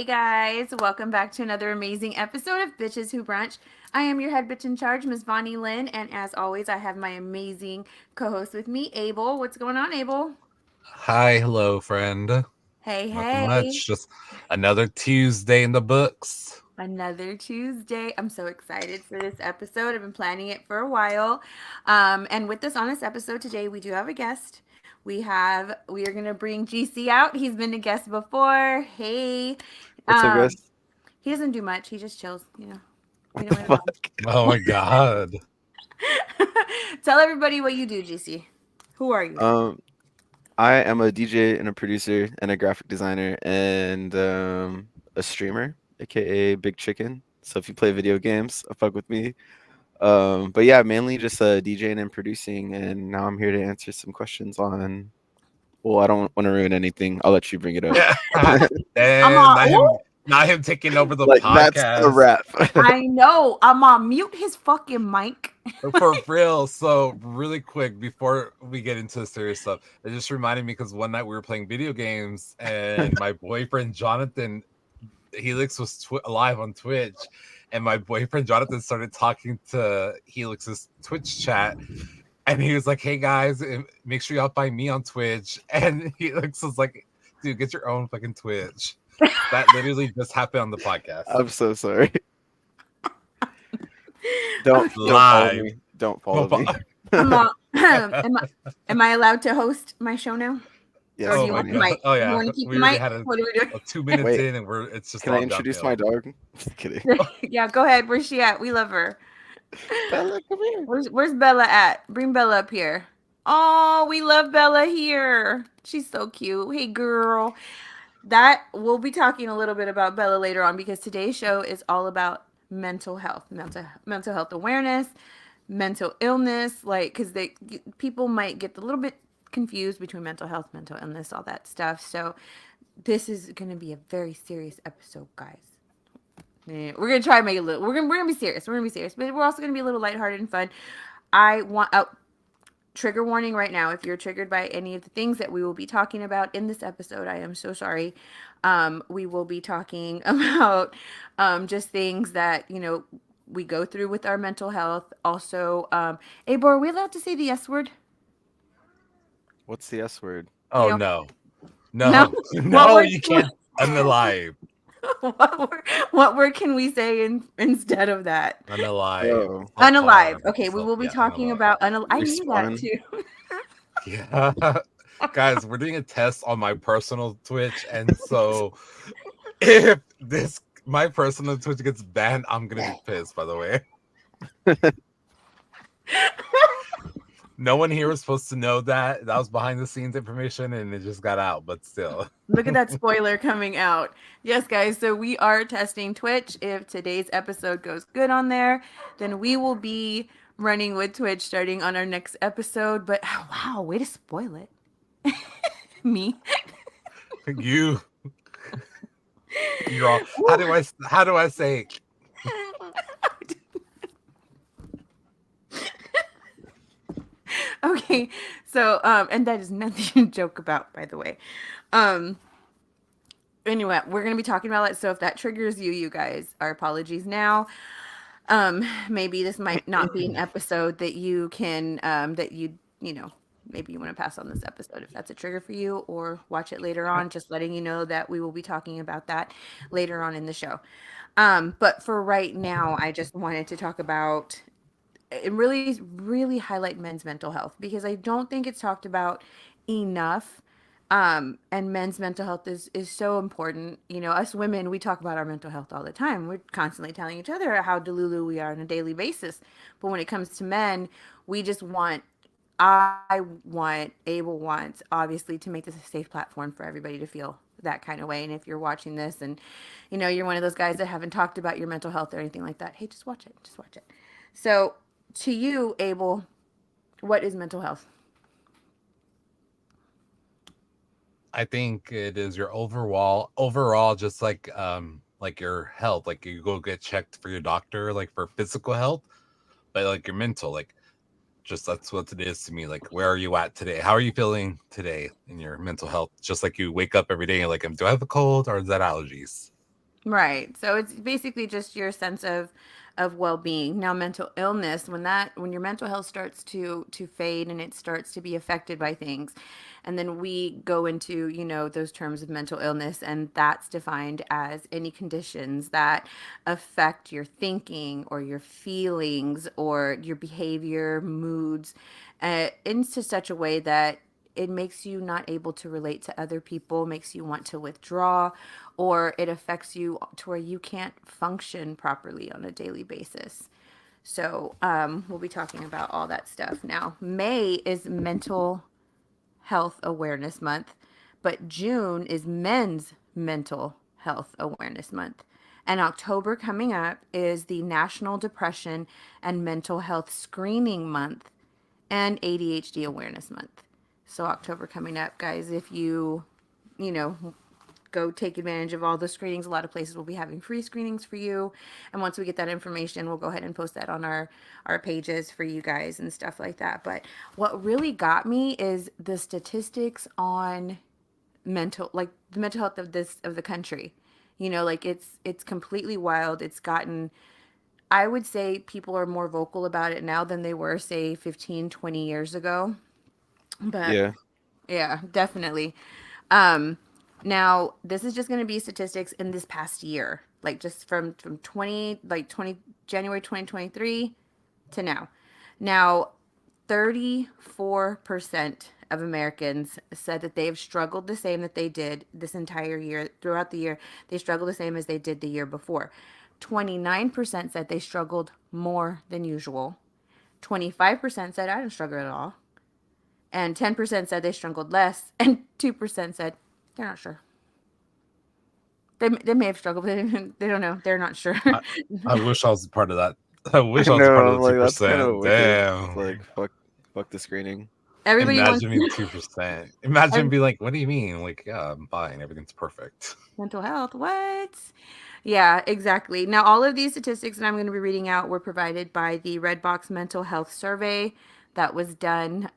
Hey guys, welcome back to another amazing episode of Bitches Who Brunch. I am your head bitch in charge, Miss Vonnie Lynn, and as always, I have my amazing co-host with me, Abel. What's going on, Abel? Hi, hello, friend. Hey, Nothing hey. much. Just another Tuesday in the books. Another Tuesday. I'm so excited for this episode. I've been planning it for a while. And with this honest episode today, we do have a guest. We are gonna bring GC out. He's been a guest before. Hey. What's up, guys? Um, he doesn't do much. He just chills, you know. We What don't the wait about fuck? Oh my god. Tell everybody what you do, GC. Who are you? Um, I am a DJ and a producer and a graphic designer and a streamer, aka Big Chicken. So if you play video games, fuck with me. But yeah, mainly just DJing and producing, and now I'm here to answer some questions on. Well, I don't want to ruin anything. I'll let you bring it up. I'm And on. Ooh, not him taking over the Like that's the podcast. wrap. I know. I'm on mute his fucking mic. For real. So really quick before we get into the serious stuff, it just reminded me because one night we were playing video games and my boyfriend Jonathan Helix was live on Twitch, and my boyfriend Jonathan started talking to Helix's Twitch chat, and he was like, "Hey guys, make sure y'all find me on Twitch." And Helix was like, "Dude, get your own fucking Twitch." That literally just happened on the podcast. I'm so sorry. Don't follow Live. me. Don't follow me. I'm on. Am I allowed to host my show now? Yes, Or do Oh you my want the god! mic? Oh You yeah, want to keep we the already mic? had What are we doing? 2 minutes Wait. in, and it's just Can all I introduce downhill. my dog? Just kidding. Yeah, go ahead. Where's she at? We love her. Bella, come here. Where's Bella at? Bring Bella up here. Oh, we love Bella here. She's so cute. Hey, girl. That we'll be talking a little bit about Bella later on because today's show is all about mental health, mental health awareness, mental illness. Like, because people might get a little bit confused between mental health, mental illness, all that stuff. So this is going to be a very serious episode, guys. Yeah, we're gonna try to make it a little. We're gonna be serious. We're gonna be serious, but we're also gonna be a little lighthearted and fun. I want trigger warning right now. If you're triggered by any of the things that we will be talking about in this episode, I am so sorry. We will be talking about just things that we go through with our mental health. Also, Abel, are we allowed to say the S word? What's the S word? Oh You know, no, no. no, What no! word? You can't. Unalive, What word can we say instead of that? unalive. Oh, Unalive. Okay, we will be Yeah, talking unalive. about unalive. I knew that respawn. too. Yeah, guys, we're doing a test on my personal Twitch, and so if my personal Twitch gets banned, I'm gonna be pissed. By the way, no one here was supposed to know that. That was behind the scenes information, and it just got out. But still, Look at that spoiler coming out. Yes, guys. So we are testing Twitch. If today's episode goes good on there, then we will be running with Twitch starting on our next episode. But wow, way to spoil it. Me. you, you're all. How do I say? Okay. So and that is nothing to joke about, by the way. Um anyway, we're gonna be talking about it. So if that triggers you guys, our apologies now. Maybe this might not be an episode that you can that maybe you want to pass on this episode if that's a trigger for you, or watch it later on, just letting you know that we will be talking about that later on in the show. But for right now, I just wanted to talk about and really highlight men's mental health because I don't think it's talked about enough. And men's mental health is so important. Us women, we talk about our mental health all the time. We're constantly telling each other how delulu we are on a daily basis. But when it comes to men, we just want Abel wants, obviously, to make this a safe platform for everybody to feel that kind of way. And if you're watching this and you're one of those guys that haven't talked about your mental health or anything like that, hey, just watch it. Just watch it. So to you, Abel, what is mental health? I think it is your overall just like your health, like you go get checked for your doctor, like for physical health, but like your mental, like just that's what it is to me. Like, where are you at today? How are you feeling today in your mental health? Just like you wake up every day and you're like, do I have a cold or is that allergies? Right. So it's basically just your sense of well-being. Now mental illness, when your mental health starts to fade and it starts to be affected by things, and then we go into, those terms of mental illness, and that's defined as any conditions that affect your thinking or your feelings or your behavior, moods, into such a way that it makes you not able to relate to other people, makes you want to withdraw, or it affects you to where you can't function properly on a daily basis. So, we'll be talking about all that stuff now. May is Mental Health Awareness Month, but June is Men's Mental Health Awareness Month. And October coming up is the National Depression and Mental Health Screening Month and ADHD Awareness Month. So, October coming up, guys, if you know, go take advantage of all the screenings. A lot of places will be having free screenings for you. And once we get that information, we'll go ahead and post that on our pages for you guys and stuff like that. But what really got me is the statistics on the mental health of the country. Like it's completely wild. It's gotten, I would say people are more vocal about it now than they were, say, 15, 20 years ago. But Yeah. yeah, definitely. Um, Now this is just going to be statistics in this past year, like just from 20 January 2023 to now. Now, 34% of Americans said that they've struggled the same that they did this entire year. Throughout the year, they struggled the same as they did the year before. 29% said they struggled more than usual. 25% said I didn't struggle at all. And 10% said they struggled less. And 2% said they're not sure. They may have struggled, but they don't know. They're not sure. I, I wish I was a part of that. I I wish I was a part know. of I'm the two like, that's kind of percent. wicked. It's Damn. like, fuck the screening. Everybody wants Imagine being 2%. Imagine being like, what do you mean? Like, yeah, I'm fine. Everything's perfect. mental health. What? Yeah, exactly. Now, all of these statistics that I'm going to be reading out were provided by the Redbox Mental Health Survey that was done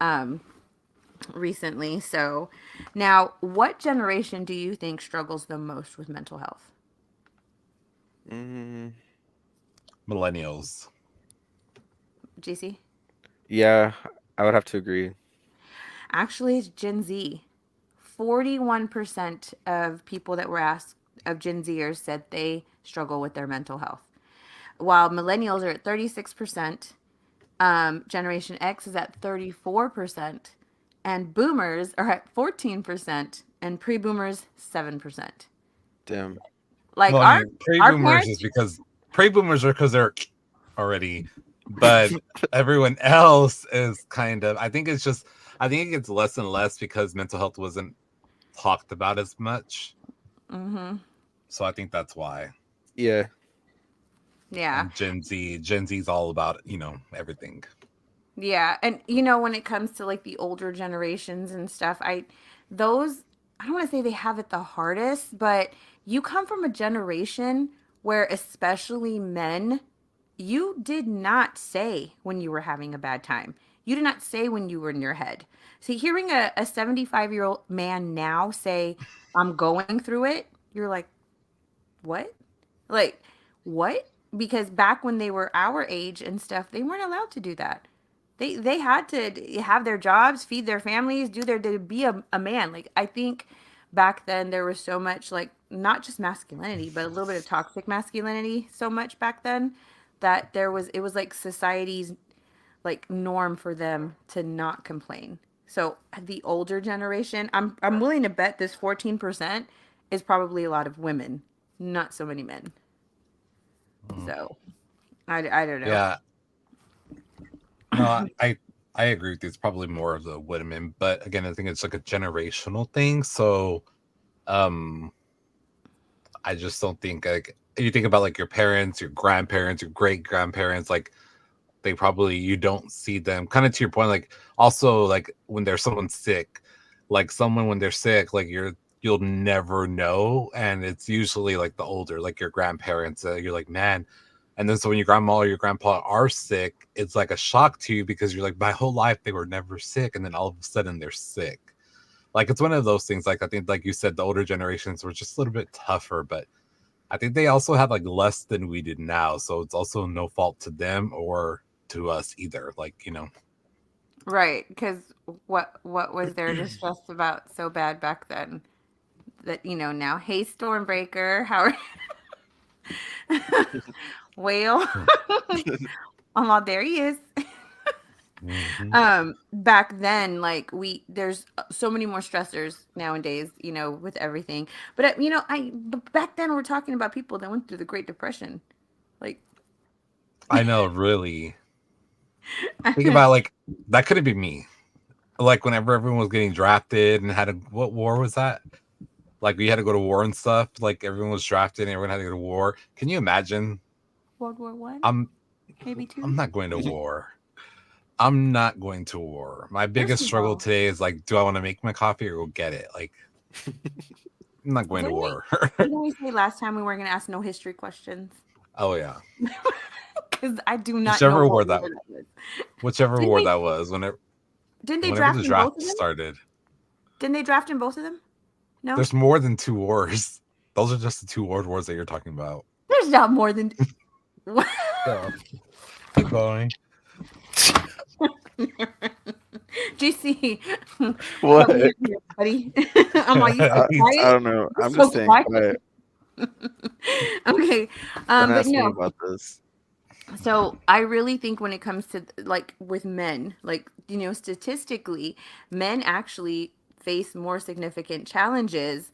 recently. So, now, what generation do you think struggles the most with mental health? Mm, Millennials. GC? yeah, I would have to agree. Actually, it's Gen Z. 41% of people that were asked of Gen Zers said they struggle with their mental health, while millennials are at 36%. Generation X is at 34%, and boomers are at 14%, and pre-boomers 7%. Damn. Like Well, I mean, our pre-boomers is parents. because pre-boomers are because they're already, but everyone else is kind of. I think it gets less and less because mental health wasn't talked about as much. Mm-hmm. So I think that's why. Yeah. Yeah. And Gen Z is all about everything. Yeah, and when it comes to like the older generations and stuff, those I don't want to say they have it the hardest, but you come from a generation where especially men, you did not say when you were having a bad time. You did not say when you were in your head. See, hearing a 75-year-old man now say, I'm going through it, you're like, what? Like, what? Because back when they were our age and stuff, they weren't allowed to do that. They had to have their jobs, feed their families, do their to be a man. Like I think back then there was so much like not just masculinity, but a little bit of toxic masculinity so much back then that it was like society's like norm for them to not complain. So the older generation, I'm willing to bet this 14% is probably a lot of women, not so many men. Mm. So I don't know. Yeah, no, I agree with you. It's probably more of the women, but again, I think it's like a generational thing. So, um, I just don't think like you think about like your parents, your grandparents, your great grandparents, like they probably you don't see them. Kind of to your point, like also like when there's someone sick, like someone when they're sick, like you'll never know, and it's usually like the older, like your grandparents. You're like, man. And then so when your grandma or your grandpa are sick, it's like a shock to you because you're like, my whole life they were never sick, and then all of a sudden they're sick. Like it's one of those things. Like I think, like you said, the older generations were just a little bit tougher, but I think they also had like less than we did now, so it's also no fault to them or to us either. Like, you know, Right, because what was there to stress about so bad back then that now? Hey, Stormbreaker, how are Whale? Oh, there he is. hmm Back then, like there's so many more stressors nowadays, with everything. But back then we're talking about people that went through the Great Depression, like. I know, really. Think about like that could have been me. Like whenever everyone was getting drafted and had a what war was that? Like we had to go to war and stuff. Like everyone was drafted and everyone had to go to war. Can you imagine? World War I, I'm maybe I'm two. not going to war. I'm not going to war. My First biggest of struggle all, today is like, do I want to make my coffee or go get it? Like, I'm not going to didn't we war. didn't we say last time we weren't going to ask no history questions? Oh yeah, Because I do not know whichever what war that, war that was. whichever Didn't war they? that was. Didn't they Whenever draft the in both draft of them? started, Didn't they draft in both of them? No, there's more than two wars. Those are just the two world wars that you're talking about. there's not more than. So keep going. GC, What? help me up here, buddy. Am I you so I quiet? don't know. You're I'm so just staying quiet. quiet. Okay, Don't but ask me no. about this. So I really think when it comes to like with men, like statistically, men actually face more significant challenges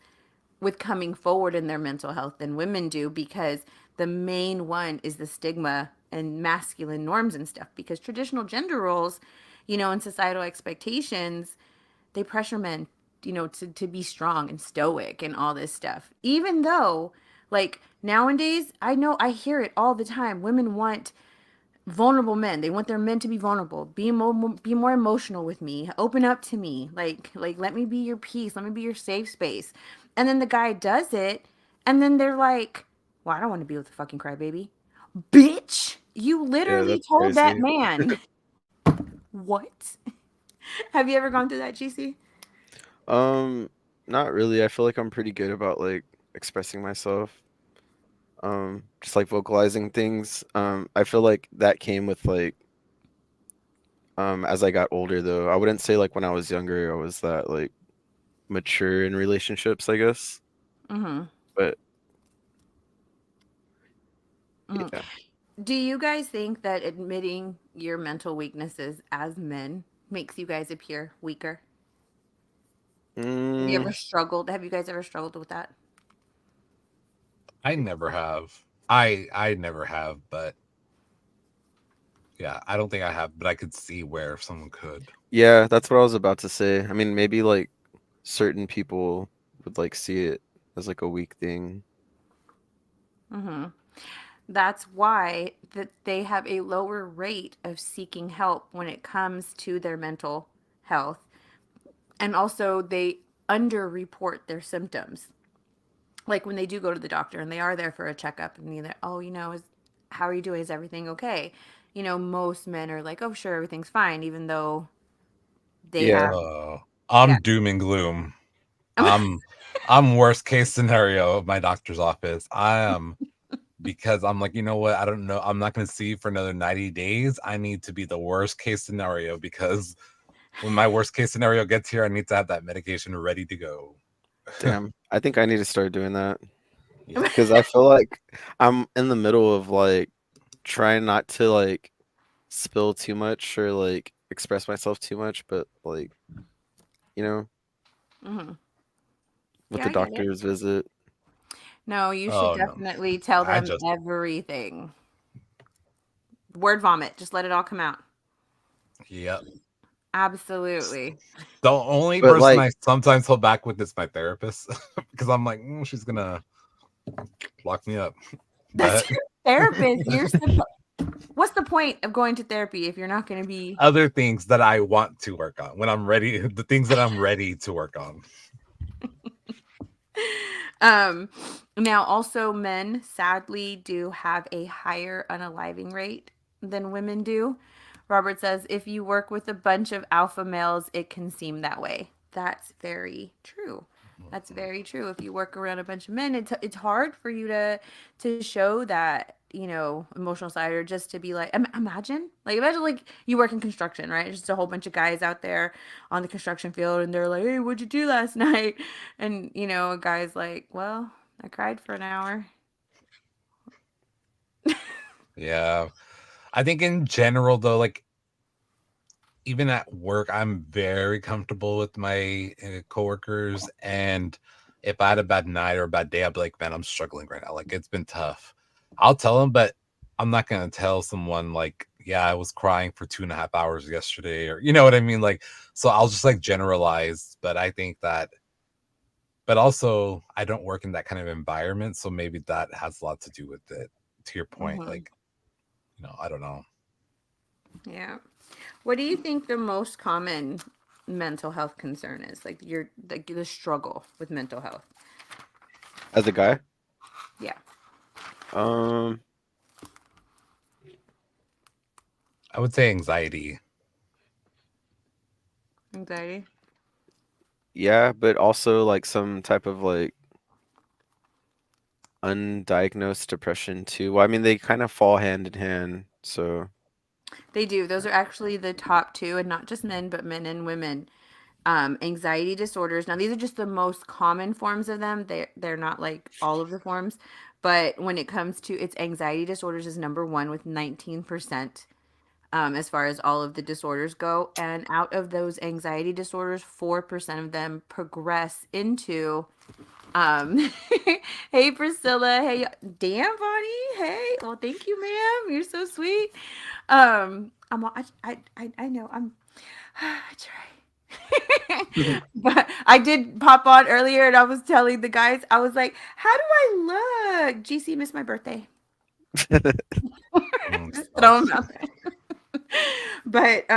with coming forward in their mental health than women do, because the main one is the stigma and masculine norms and stuff, because traditional gender roles, and societal expectations, they pressure men, to be strong and stoic and all this stuff. Even though, like nowadays, I know I hear it all the time. Women want vulnerable men. They want their men to be vulnerable, be more emotional with me, open up to me, like let me be your peace, let me be your safe space. And then the guy does it, and then they're like, "Well, I don't want to be with a fucking crybaby." Bitch, you Yeah, literally that's told that crazy. man. What? Have you ever gone through that, GC? Um, Not really. I feel like I'm pretty good about like expressing myself. Just like vocalizing things. I feel like that came with like as I got older though. I wouldn't say like when I was younger I was that like mature in relationships, I guess. Mm-hmm. But Mm-hmm. yeah. Do you guys think that admitting your mental weaknesses as men makes you guys appear weaker? Have you ever Mm, struggled? Have you guys ever struggled with that? I never have. I never have, but yeah, I don't think I have. But I could see where someone could. yeah, that's what I was about to say. I mean, maybe like certain people would like see it as like a weak thing. Mm-hmm. That's why that they have a lower rate of seeking help when it comes to their mental health, and also they underreport their symptoms. Like when they do go to the doctor and they are there for a checkup, and either, oh, how are you doing? Is everything okay? Most men are like, oh, sure, everything's fine, even though they Yeah. have, Uh, yeah. I'm doom and gloom. I'm I'm worst case scenario of my doctor's office. I am because I'm like, you know what? I don't know. I'm not going to see you for another 90 days. I need to be the worst case scenario because when my worst case scenario gets here, I need to have that medication ready to go. Damn. I think I need to start doing that Yeah. because I feel like I'm in the middle of like trying not to like spill too much or like express myself too much, but like, you know, Hmm. with Yeah, the I get it. doctor's visit. No, you should Oh no. definitely tell I them just everything. Word vomit. Just let it all come out. yep. Absolutely. The only But person like, I sometimes hold back with is my therapist because I'm like, she's gonna lock me up. That's But your therapist. What's the point of going to therapy if you're not going to be. other things that I want to work on when I'm ready, the things that I'm ready to work on. um Now also men sadly do have a higher unaliving rate than women do. Robert says if you work with a bunch of alpha males, it can seem that way. That's very true. That's very true. If you work around a bunch of men, it's hard for you to show that, emotional side, or just to be like, imagine like you work in construction, right? Just a whole bunch of guys out there on the construction field, and they're like, "Hey, what'd you do last night?" And a guy's like, "Well, I cried for an hour." Yeah. I think in general though, like even at work, I'm very comfortable with my coworkers. And if I had a bad night or a bad day, I'd be like, man, I'm struggling right now. Like it's been tough. I'll tell them, but I'm not gonna tell someone like, yeah, I was crying for 2.5 hours yesterday, or you know what I mean? Like, so I'll just like generalize. But I think that, but also I don't work in that kind of environment, so maybe that has a lot to do with it. To your point, Hmm. like, I don't know. Yeah. What do you think the most common mental health concern is? Like the struggle with mental health. As a guy, Yeah. um, I would say anxiety. Anxiety. yeah, but also like some type of like undiagnosed depression too. Well, I mean, they kind of fall hand in hand. So They do. Those are actually the top two, and not just men, but men and women. Anxiety disorders. Now, these are just the most common forms of them. They're not like all of the forms, but when it comes to it's anxiety disorders is number one with 19%. As far as all of the disorders go, and out of those anxiety disorders, 4% of them progress into um, hey Priscilla, hey damn Vonnie, hey, well thank you ma'am, you're so sweet. I know I try. But I did pop on earlier and I was telling the guys, I was like, how do I look? GC missed my birthday. Just throw them Sucks. out there. But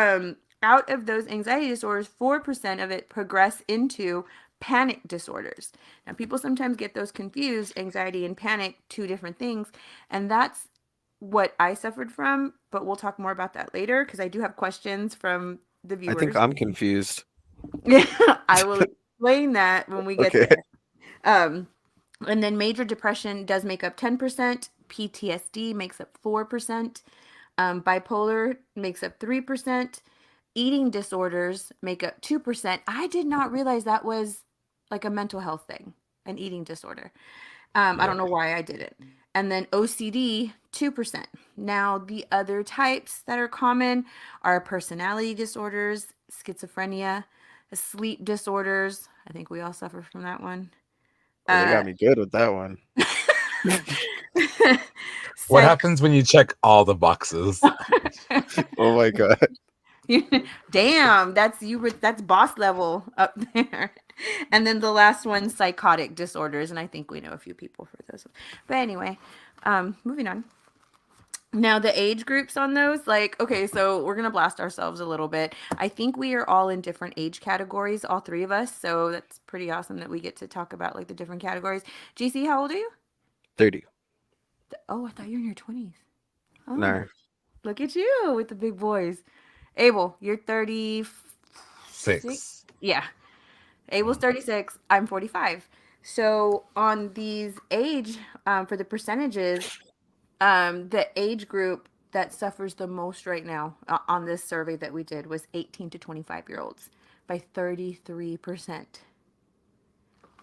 out of those anxiety disorders, 4% of it progress into panic disorders. Now, people sometimes get those confused, anxiety and panic, two different things. And that's what I suffered from. But we'll talk more about that later because I do have questions from the I think viewers. I'm confused. I will explain that when we get Okay. there. Um, and then major depression does make up 10%, PTSD makes up 4%. Bipolar makes up 3%. Eating disorders make up 2%. I did not realize that was like a mental health thing, an eating disorder. I Yep. don't know why I did it. And then OCD, 2%. Now, the other types that are common are personality disorders, schizophrenia, sleep disorders. I think we all suffer from that one. Oh, they Uh, got me good with that one. What psych. happens when you check all the boxes? Oh my God. Damn, that's boss level up there. And then the last one, psychotic disorders, and I think we know a few people for those. But anyway, moving on. Now the age groups on those, like, okay, so we're gonna blast ourselves a little bit. I think we are all in different age categories, all three of us. So that's pretty awesome that we get to talk about like the different categories. GC, how old are you? 30. Oh, I thought you were in your 20s. Oh, No. look at you with the big boys. Abel, you're 36. 6. Yeah. Abel's 36. I'm 45. So on these age, for the percentages, the age group that suffers the most right now on this survey that we did was 18 to 25-year-olds by 33%.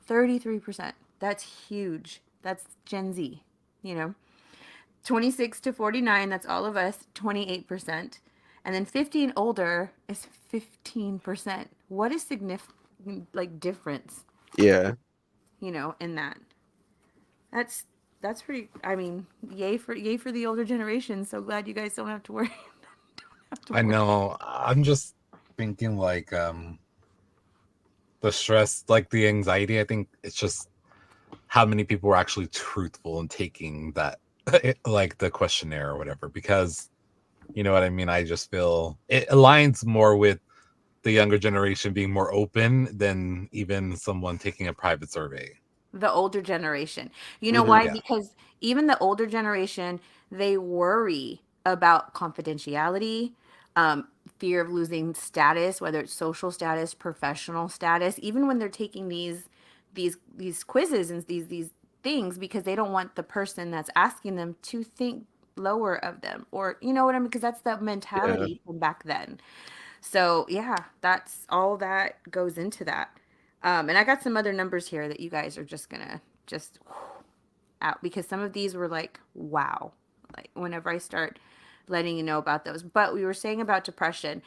33%. That's huge. That's Gen Z, you know. 26 to 49, that's all of us, 28%. And then 50 and older is 15%. What a significant like difference, Yeah. in that. That's that's pretty, I mean, yay for the older generation. So glad you guys don't have to worry. Don't have to I worry. know. I'm just thinking like the stress, like the anxiety. I think it's just how many people were actually truthful in taking that like the questionnaire or whatever, because you know what I mean. I just feel it aligns more with the younger generation being more open than even someone taking a private survey. The older generation. You know Hmm. why? Yeah. Because even the older generation, they worry about confidentiality, um, fear of losing status, whether it's social status, professional status. Even when they're taking these quizzes and these things because they don't want the person that's asking them to think lower of them, or you know what I mean, because that's the Yeah. mentality from back then. So yeah, that's all that goes into that. And I got some other numbers here that you guys are just gonna just out, because some of these were like wow, like whenever I start letting you know about those. But we were saying about depression.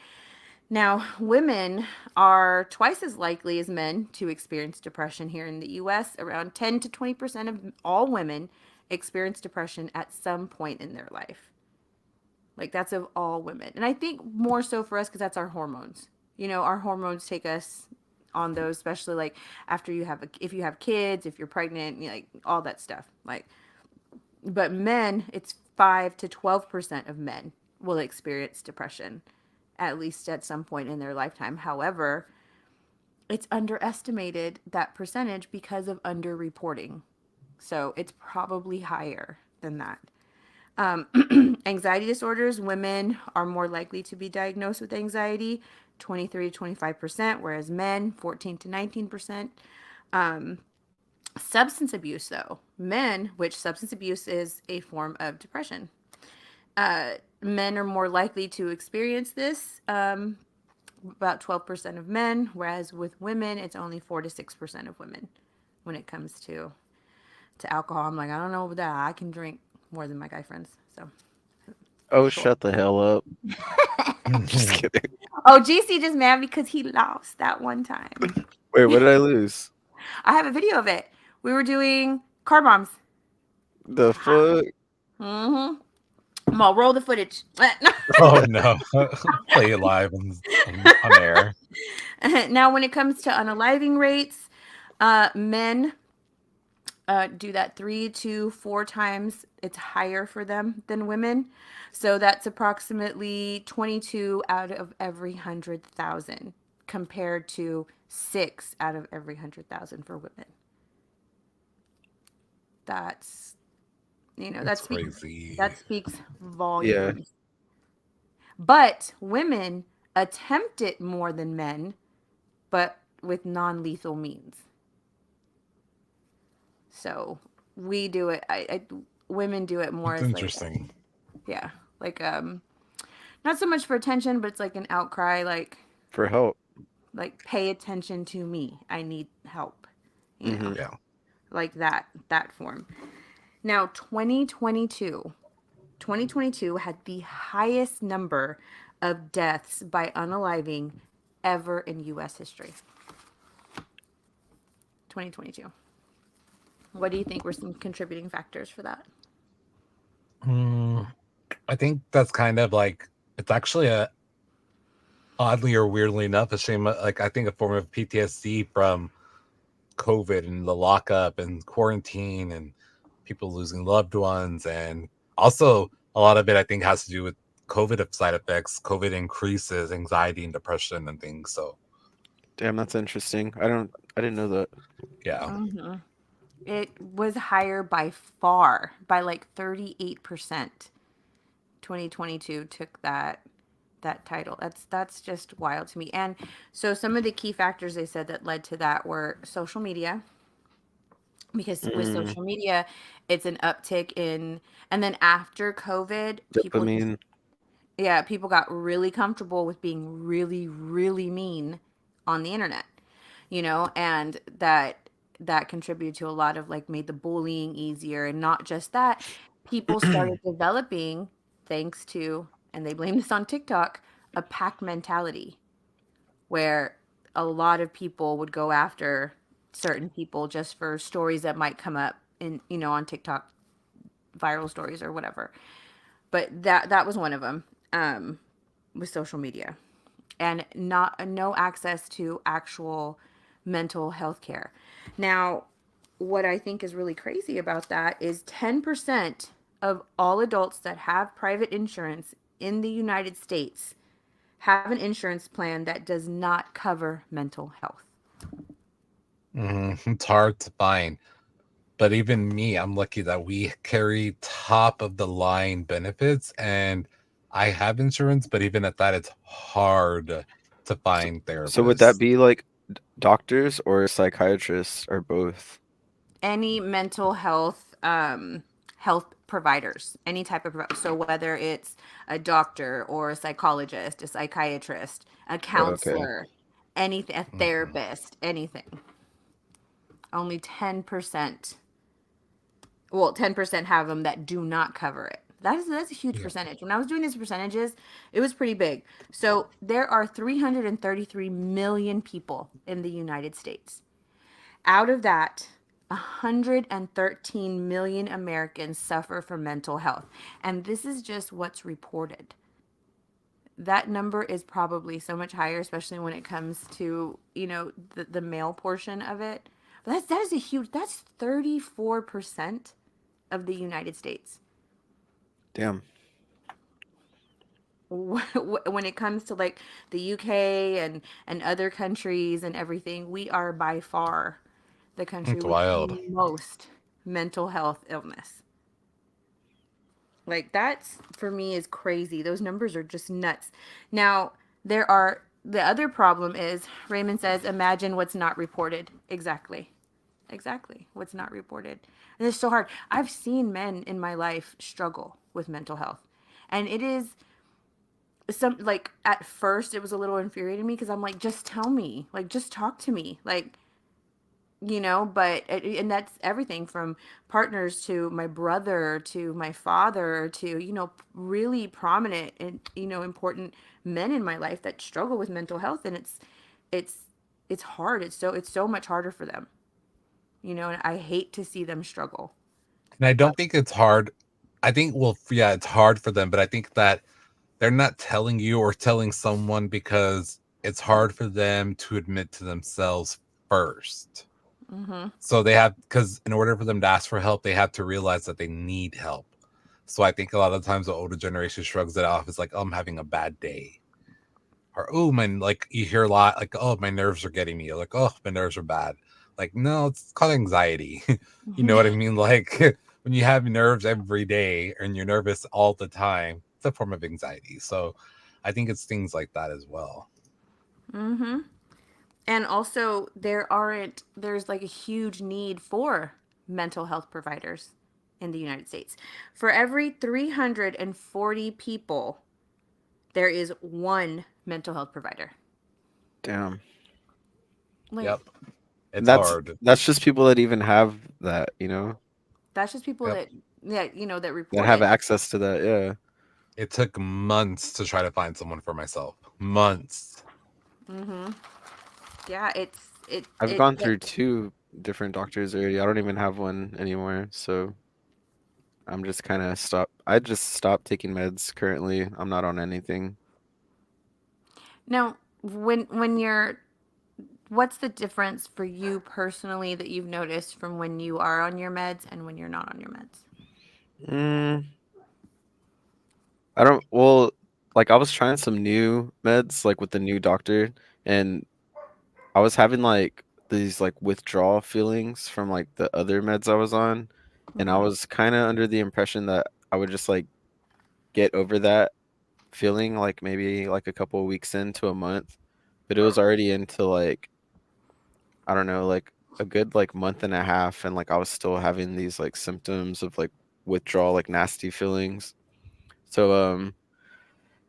Now, women are twice as likely as men to experience depression here in the US. Around 10 to 20% of all women experience depression at some point in their life. Like that's of all women. And I think more so for us because that's our hormones. You know, our hormones take us on those, especially like after you have if you have kids, if you're pregnant, you know, like all that stuff. Like, but men, it's 5 to 12% of men will experience depression at least at some point in their lifetime. However, it's underestimated that percentage because of underreporting. So it's probably higher than that. Anxiety disorders, women are more likely to be diagnosed with anxiety, 23 to 25%, whereas men, 14 to 19%. Substance abuse, though, men, which substance abuse is a form of depression, men are more likely to experience this, about 12% of men, whereas with women, it's only 4 to 6% of women when it comes to alcohol. I'm like, I don't know about that. I can drink more than my guy friends. So, Oh, cool. shut the hell up. Just kidding. Oh, GC just mad because he lost that one time. Wait, what did I lose? I have a video of it. We were doing car bombs. The fuck? Mm-hmm. I'm gonna roll the footage. Oh no. Play it live on air. Now, when it comes to unaliving rates, men do that 3 to 4 times. It's higher for them than women. So that's approximately 22 out of every 100,000 compared to 6 out of every 100,000 for women. That's, you know, That's crazy. that speaks Yeah. volumes. But women attempt it more than men, but with non-lethal means. So we do it. Women do it more It's as like, interesting. yeah, like not so much for attention, but it's like an outcry, For help. like pay attention to me. I need help. You know, Mm-hmm. Yeah. like that form. Now, 2022 had the highest number of deaths by unaliving ever in U.S. history. 2022. What do you think were some contributing factors for that? I think that's kind of like it's actually a oddly or weirdly enough a shame, like I think a form of PTSD from COVID and the lockup and quarantine and people losing loved ones, and also a lot of it I think has to do with COVID side effects. COVID increases anxiety and depression and things. So Damn, that's interesting. I didn't know that. yeah. Mm-hmm. It was higher by far, by like 38%. 2022 took that title. That's just wild to me. And so some of the key factors they said that led to that were social media, because with Mm, social media, it's an uptick in, and then after COVID, people just, dopamine. yeah, people got really comfortable with being really, really mean on the internet, you know, and that contributed to a lot of like made the bullying easier. And not just that, people started developing, thanks to, and they blame this on TikTok, a pack mentality where a lot of people would go after certain people just for stories that might come up in, you know, on TikTok, viral stories or whatever. But that was one of them, with social media, and not no access to actual mental health care. Now, what I think is really crazy about that is 10% of all adults that have private insurance in the United States have an insurance plan that does not cover mental health. It's hard to find. But even me, I'm lucky that we carry top of the line benefits, and I have insurance, but even at that, it's hard to So, find so would that therapists. be like Doctors or psychiatrists or both? Any mental health providers, any type of so whether it's a doctor or a psychologist, a psychiatrist, a Okay. counselor, anything, a Mhm. therapist, anything. Only 10%, well, 10% have them that do not cover it. That's a huge Yeah. percentage. When I was doing these percentages, it was pretty big. So there are 333 million people in the United States. Out of that, 113 million Americans suffer from mental health. And this is just what's reported. That number is probably so much higher, especially when it comes to, the male portion of it. But that is a huge, that's 34% of the United States. Damn. When it comes to like the UK and other countries and everything, we are by far the country It's with the wild. most mental health illness. Like that's for me is crazy. Those numbers are just nuts. Now, the other problem is Raymond says imagine what's not reported. Exactly. Exactly. What's not reported. And it's so hard. I've seen men in my life struggle with mental health. And it is some like at first it was a little infuriating me because I'm like just tell me. Like just talk to me. Like but and that's everything from partners to my brother to my father to really prominent and important men in my life that struggle with mental health, and it's it's hard. It's so much harder for them, and I hate to see them struggle. And I But don't think it's hard. I think, well, yeah, it's hard for them, but I think that they're not telling you or telling someone because it's hard for them to admit to themselves first. mhm. So they have, because in order for them to ask for help, they have to realize that they need help. So I think a lot of times the older generation shrugs it off. It's like, oh, I'm having a bad day. Or, oh, my, like you hear a lot, like, oh, my nerves are getting me. You're like, oh, my nerves are bad. Like, no, it's called anxiety. You know what I mean? Like, when you have nerves every day and you're nervous all the time, it's a form of anxiety. So I think it's things like that as well. Mhm. And also there's like a huge need for mental health providers in the United States. For every 340 people, there is one mental health provider. Damn. Like Yep. It's That's hard. that's just people that even have that, that's just people Yep. that that report have it. access to that. Yeah. It took months to try to find someone for myself. Months. Mhm. Yeah, I've gone through two different doctors already. I don't even have one anymore. So I'm just kind of I just stopped taking meds currently. I'm not on anything. now when you're what's the difference for you personally that you've noticed from when you are on your meds and when you're not on your meds? Mm, I don't, well, like I was trying some new meds, like with the new doctor, and I was having like these like withdrawal feelings from like the other meds I was on, and I Mhm. was kind of under the impression that I would just like get over that feeling like maybe like a couple of weeks into a month, but it was already into like I don't know, like a good like month and a half, and like I was still having these like symptoms of like withdrawal, like nasty feelings. So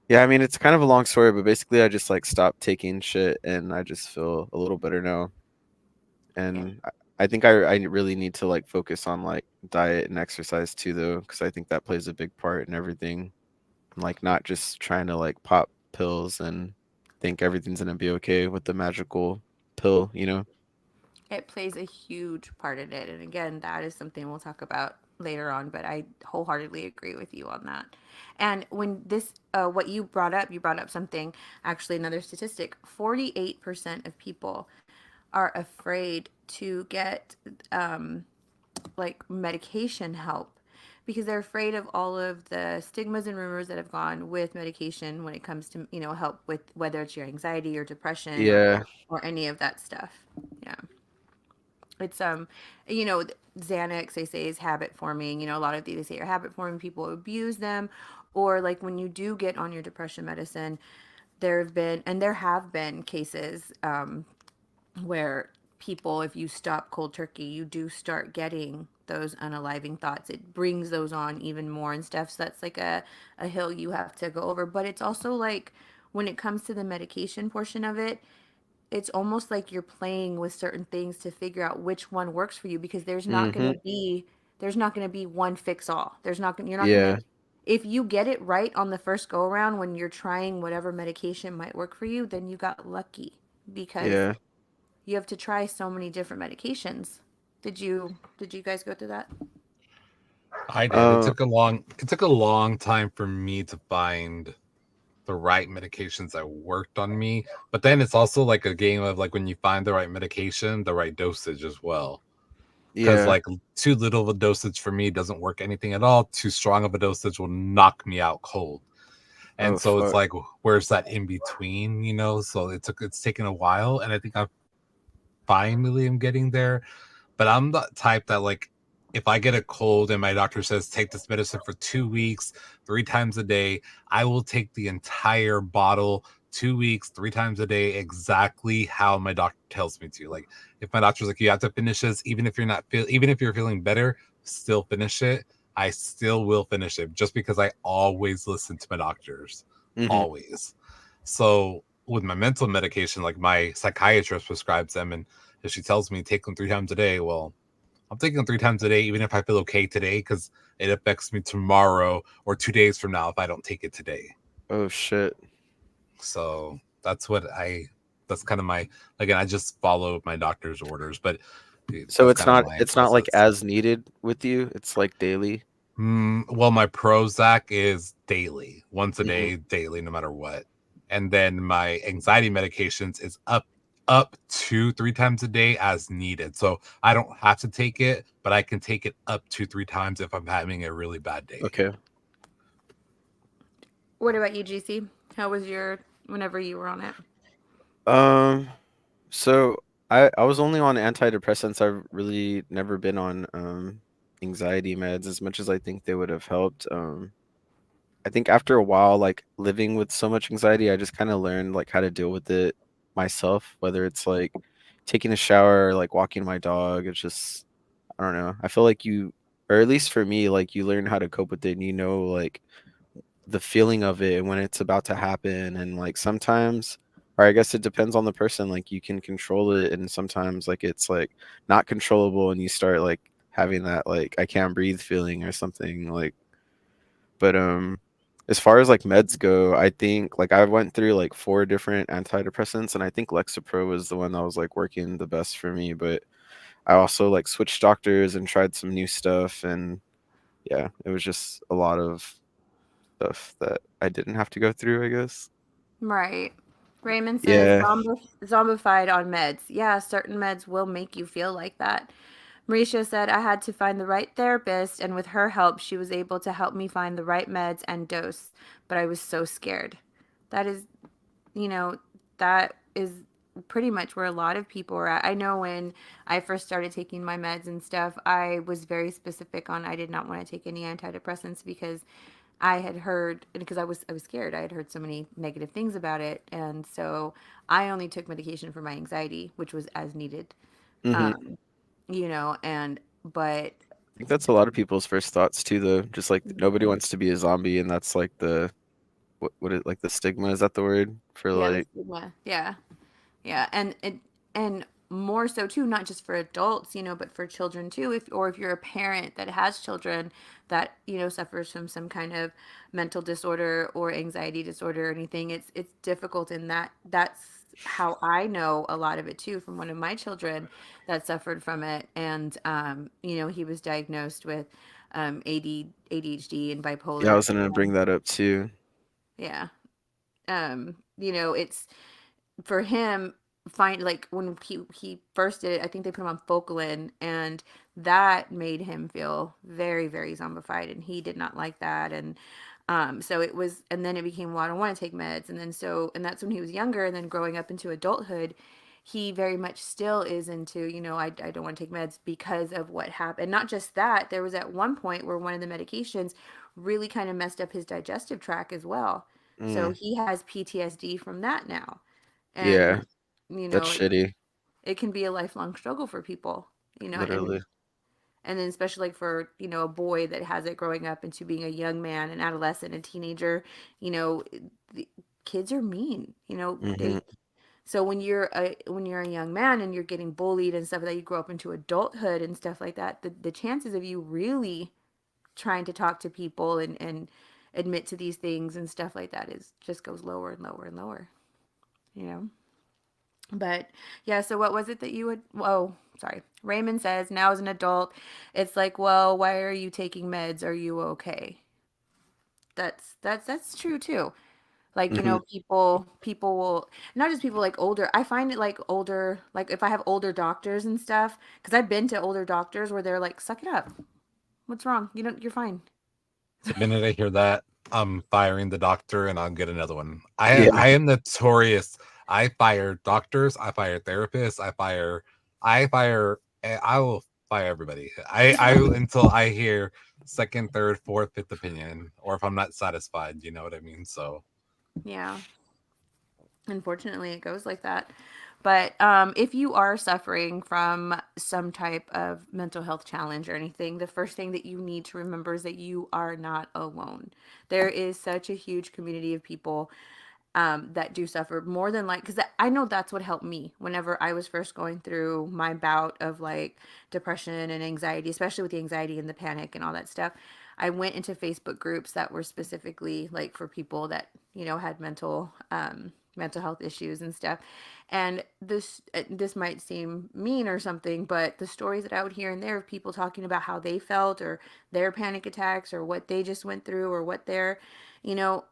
yeah, I mean it's kind of a long story, but basically I just like stopped taking shit and I just feel a little better now. Yeah. And I think I really need to like focus on like diet and exercise too though, because I think that plays a big part in everything. Like not just trying to like pop pills and think everything's gonna be okay with the magical pill. It plays a huge part in it. And again, that is something we'll talk about later on, but I wholeheartedly agree with you on that. And when what you brought up something, actually, another statistic 48% of people are afraid to get like medication help because they're afraid of all of the stigmas and rumors that have gone with medication when it comes to help with whether it's your anxiety or depression Yeah. or any of that stuff. Yeah. It's you know Xanax they say is habit forming. A lot of these they say are habit forming. People abuse them, or like when you do get on your depression medicine, there have been cases where people, if you stop cold turkey, you do start getting those unaliving thoughts. It brings those on even more and stuff. So that's like a hill you have to go over. But it's also like when it comes to the medication portion of it, it's almost like you're playing with certain things to figure out which one works for you, because Mhm. there's not going to be one fix all. There's not going You're not going Yeah. to, if you get it right on the first go around when you're trying whatever medication might work for you, then you got lucky, because Yeah. you have to try so many different medications. Did you guys go through that? I did. Uh, It took a long time for me to find the right medications that worked on me. But then it's also like a game of like when you find the right medication, the right dosage as well. Because yeah. like too little of a dosage for me doesn't work anything at all. Too strong of a dosage will knock me out cold. Oh And so it's fuck. like where's that in between, you know? So it's taken a while, and I think I finally am getting there. But I'm the type that like if I get a cold and my doctor says take this medicine for 2 weeks, 3 times a day, I will take the entire bottle 2 weeks, 3 times a day, exactly how my doctor tells me to. Like if my doctor's like, you have to finish this, even if you're feeling better, still finish it. I still will finish it just because I always listen to my doctors. Mhm. Always. So with my mental medication, like my psychiatrist prescribes them, and if she tells me take them 3 times a day, well, I'm taking them 3 times a day, even if I feel okay today, because it affects me tomorrow or 2 days from now if I don't take it today. Oh shit. So that's kind of my, again, I just follow my doctor's orders, but So that's kind of my it's not like process. as needed with you. It's like daily. Well, my Prozac is daily, once a Mhm. day, daily, no matter what. And then my anxiety medications is up to 3 times a day as needed. So I don't have to take it, but I can take it up to 3 times if I'm having a really bad day. Okay. What about you, GC? How was your whenever you were on it? Um. So I was only on antidepressants. I've really never been on anxiety meds as much as I think they would have helped. I think after a while, like living with so much anxiety, I just kind of learned like how to deal with it myself, whether it's like taking a shower or like walking my dog. It's just, I don't know. I feel like or at least for me, like you learn how to cope with it and you know, like the feeling of it when it's about to happen. And like sometimes, or I guess it depends on the person, like you can control it. And sometimes like it's like not controllable and you start like having that like I can't breathe feeling or something like, but as far as like meds go, I think like I went through like four different antidepressants and I think Lexapro was the one that was like working the best for me, but I also like switched doctors and tried some new stuff and yeah, it was just a lot of stuff that I didn't have to go through, I guess. Right. Raymond says Yeah. zombified on meds. Yeah, certain meds will make you feel like that. Mauricia said, I had to find the right therapist, and with her help, she was able to help me find the right meds and dose. But I was so scared. That is, you know, that is pretty much where a lot of people are at. I know when I first started taking my meds and stuff, I was very specific on I did not want to take any antidepressants because I had heard, because I was scared. I had heard so many negative things about it, and so I only took medication for my anxiety, which was as needed. Hmm. Um, and but I think that's a lot of people's first thoughts too, though. Just like nobody wants to be a zombie, and that's like the what it like the stigma, is that the word for yeah, the like stigma. Yeah. Yeah, and more so too, not just for adults, but for children too. If you're a parent that has children that suffers from some kind of mental disorder or anxiety disorder or anything, it's difficult. And that's how I know a lot of it too, from one of my children that suffered from it. And he was diagnosed with ADHD and yeah, I bipolar. was gonna bring And that up too. yeah, it's for him, find like when he first did it, I think they put him on Focalin, and that made him feel very, very zombified, and he did not like that. And so it was, and then it became, well, I don't want to take meds. And then and that's when he was younger. And then growing up into adulthood, he very much still is into, I don't want to take meds because of what happened. Not just that, there was at one point where one of the medications really kind of messed up his digestive tract as well. So Mm, he has PTSD from that now. yeah, And, you that's know, shitty. it can be a lifelong struggle for people, Literally. and then especially like for, a boy that has it growing up into being a young man, an adolescent, a teenager, you know, the kids are mean, Hmm. they so when you're a young man and you're getting bullied and stuff like that, you grow up into adulthood and stuff like that, the chances of you really trying to talk to people and admit to these things and stuff like that is just goes lower and lower and lower, you know. But yeah, so what was it that you would? Oh, sorry. Raymond says now as an adult, it's like, well, why are you taking meds? Are you okay? That's true too. Like, Hmm. people will, not just people like older. I find it like older, like if I have older doctors and stuff, because I've been to older doctors where they're like, suck it up. What's wrong? You're fine. The minute I hear that, I'm firing the doctor and I'll get another one. I Yeah. I am notorious. I fire doctors, I fire therapists, I will fire everybody. I until I hear second, third, fourth, fifth opinion, or if I'm not satisfied, you know what I mean? So Yeah. Unfortunately, it goes like that. But if you are suffering from some type of mental health challenge or anything, the first thing that you need to remember is that you are not alone. There is such a huge community of people that do suffer more than like, because I know that's what helped me whenever I was first going through my bout of like depression and anxiety, especially with the anxiety and the panic and all that stuff. I went into Facebook groups that were specifically like for people that had mental health issues and stuff. And this might seem mean or something, but the stories that I would hear in there of people talking about how they felt or their panic attacks or what they just went through or what their you know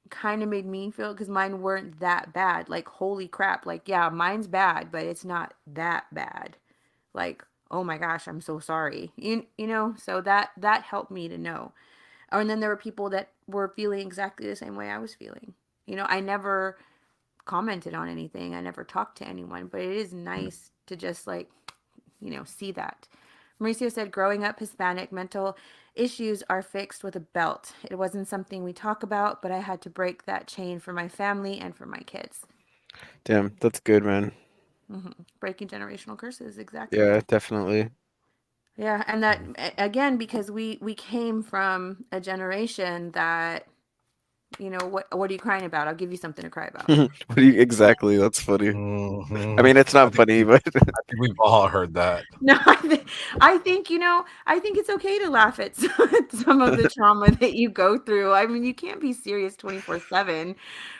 kind of made me feel, because mine weren't that bad. Like, holy crap. Like, yeah, mine's bad, but it's not that bad. Like, oh my gosh, I'm so sorry. So that helped me to know. And then there were people that were feeling exactly the same way I was feeling. I never commented on anything. I never talked to anyone, but it is nice to just like, see that. Mauricio said, growing up Hispanic, mental issues are fixed with a belt. It wasn't something we talk about, but I had to break that chain for my family and for my kids. Damn, that's good, man. Breaking generational curses, exactly. Yeah, definitely. Yeah, and that again, because we came from a generation that, what are you crying about? I'll give you something to cry about. What do you exactly? That's funny. I mhm. mean, it's I not think funny, but I think we've all heard that. No, I think it's okay to laugh at some of the trauma that you go through. I mean, you can't be serious 24/7.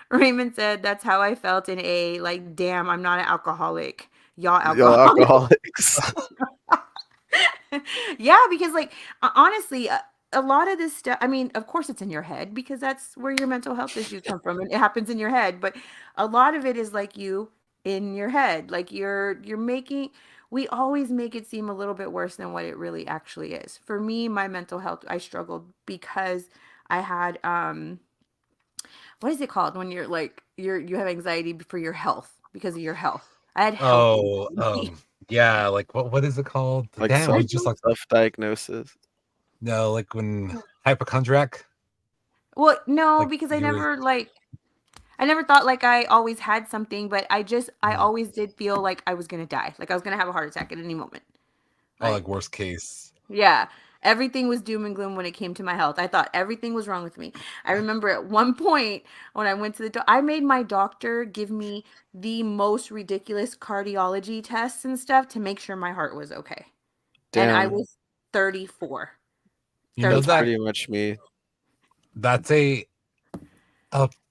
Raymond said, that's how I felt in A. Like, damn, I'm not an alcoholic. Y'all y'all alcoholic. alcoholics. Yeah, because like honestly, a lot of this stuff, I mean, of course it's in your head because that's where your mental health issues come from and it happens in your head, but a lot of it is like you in your head. Like you're making we always make it seem a little bit worse than what it really actually is. For me, my mental health, I struggled because I had what is it called when you're like you have anxiety for your health because of your health. I had health Oh, anxiety. yeah, like what is it called? Like Damn, I you self just don't like self-diagnosis. no, like when hypochondriac, Well, no, like because you were I never thought like I always had something, but I mm, always did feel like I was gonna die. Like I was gonna have a heart attack at any moment. oh, Like, like worst case. yeah. Everything was doom and gloom when it came to my health. I thought everything was wrong with me. I remember at one point when I went to I made my doctor give me the most ridiculous cardiology tests and stuff to make sure my heart was okay. And I Damn, was 34, You know that's 35. that pretty much me. that's a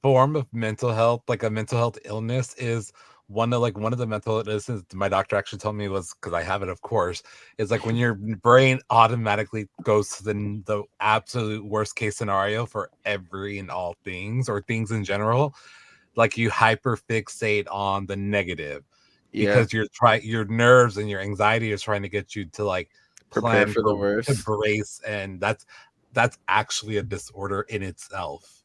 form of mental health, like a mental health illness is one of the mental illnesses my doctor actually told me was because I have it, of course, is like when your brain automatically goes to the absolute worst case scenario for every and all things or things in general, like you hyper fixate on the negative Yeah, because your nerves and your anxiety is trying to get you to like prepare plan for the for to worst. brace, and that's actually a disorder in itself.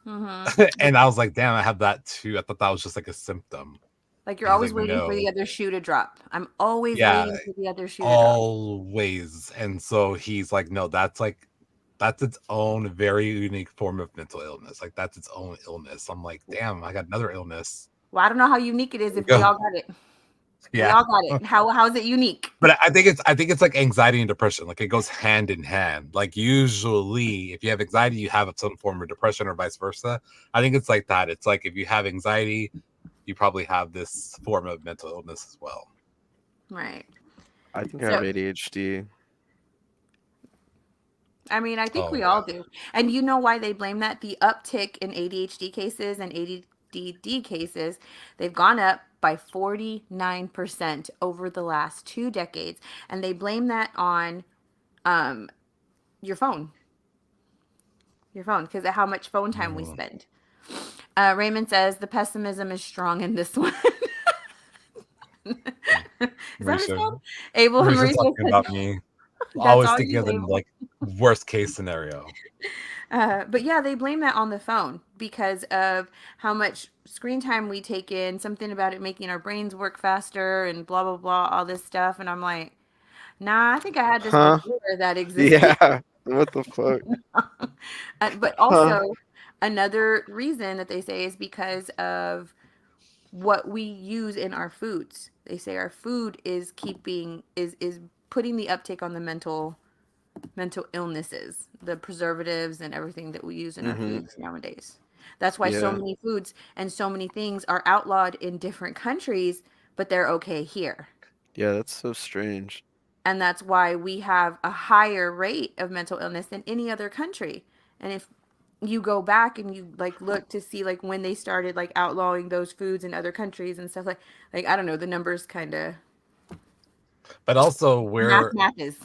Mhm. And I was like, damn, I have that too. I thought that was just like a symptom. Like you're And he's always like, waiting for the no. other shoe to drop. I'm always Yeah, waiting for the other shoe to drop. always. And so he's like, no, that's its own very unique form of mental illness. Like that's its own illness. I'm like, damn, I got another illness. Well, I don't know how unique it is There you if we go. all got it. We Yeah. all got it. How is it unique? But I think it's like anxiety and depression. Like it goes hand in hand. Like usually if you have anxiety, you have some form of depression or vice versa. I think it's like that. It's like if you have anxiety, you probably have this form of mental illness as well. Right. I think I have So, ADHD. I mean, I think Oh we yeah. all do. And you know why they blame that? The uptick in ADHD cases and ADD cases, they've gone up by 49% over the last 2 decades. And they blame that on um, your phone, because of how much phone time we Mm. spend. Raymond says the pessimism is strong in this one. Is that what it's Marisha, called? Abel and Marisha Marisha talking said about me. that's Always all thinking you, of the Abel. like worst case scenario. But yeah, they blame that on the phone because of how much screen time we take in, something about it making our brains work faster and blah, blah, blah, all this stuff. And I'm like, nah, I think I had this Huh? before that existed. Yeah. What the fuck? But Huh? also, another reason that they say is because of what we use in our foods. They say our food is putting the uptake on the mental illnesses, the preservatives and everything that we use in our Mm-hmm. foods nowadays. That's why so Yeah. many foods and so many things are outlawed in different countries, but they're okay here. Yeah, that's so strange. And that's why we have a higher rate of mental illness than any other country. And if you go back and you like look to see like when they started like outlawing those foods in other countries and stuff like I don't know, the numbers kind of But also math is.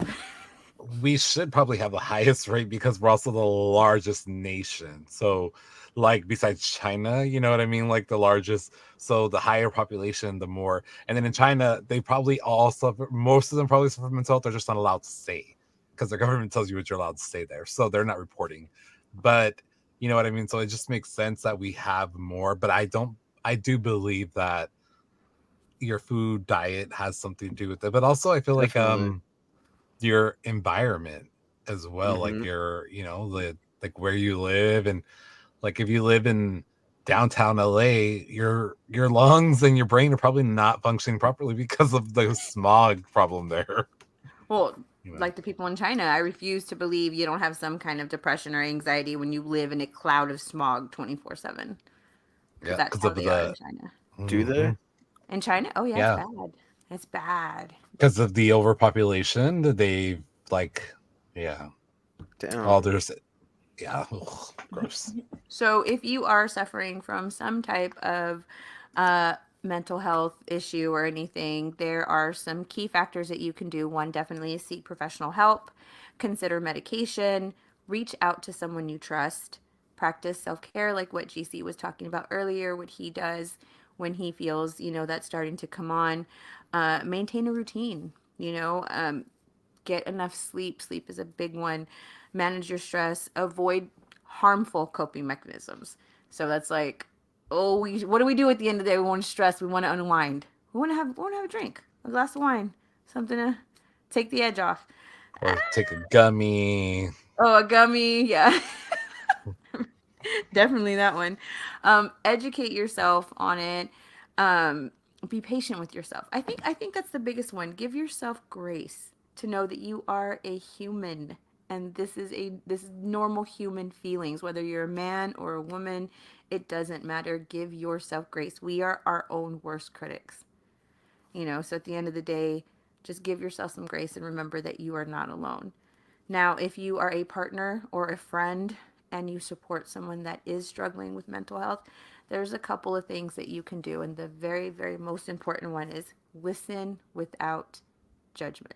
we should probably have the highest rate because we're also the largest nation. So, like, besides China, you know what I mean? Like, the largest. So, the higher population, the more. And then in China, they probably all suffer, most of them probably suffer from mental health. They're just not allowed to stay because the government tells you what you're allowed to stay there. So, they're not reporting. But, you know what I mean? So, it just makes sense that we have more. But I do believe that your food diet has something to do with it. But also, I feel like, Definitely. your environment as well, like Mm-hmm. your like where you live, and like if you live in downtown LA, your lungs and your brain are probably not functioning properly because of the smog problem there. Well, you know like the people in China, I refuse to believe you don't have some kind of depression or anxiety when you live in a cloud of smog 24/7. Because yeah, that's because how of they are in the China. Do they? In China? Oh, yeah, it's yeah, bad. It's bad. because of the overpopulation that they like. Yeah. Oh, Damn. there's yeah. Ugh, gross. So, if you are suffering from some type of uh, mental health issue or anything, there are some key factors that you can do. One, definitely is seek professional help, consider medication, reach out to someone you trust, practice self care, like what GC was talking about earlier, what he does when he feels, that's starting to come on. Maintain a routine, get enough sleep. Sleep is a big one. Manage your stress. Avoid harmful coping mechanisms. So that's like, oh, what do we do at the end of the day? We want to stress. We want to unwind. We want to have a drink, a glass of wine, something to take the edge off. Or take a gummy. Oh, a gummy, yeah. Definitely that one. Educate yourself on it. Um, be patient with yourself. I think that's the biggest one. Give yourself grace to know that you are a human, and this is normal human feelings. Whether you're a man or a woman, it doesn't matter. Give yourself grace. We are our own worst critics. So at the end of the day, just give yourself some grace and remember that you are not alone. Now, if you are a partner or a friend and you support someone that is struggling with mental health, there's a couple of things that you can do. And the very, very most important one is listen without judgment.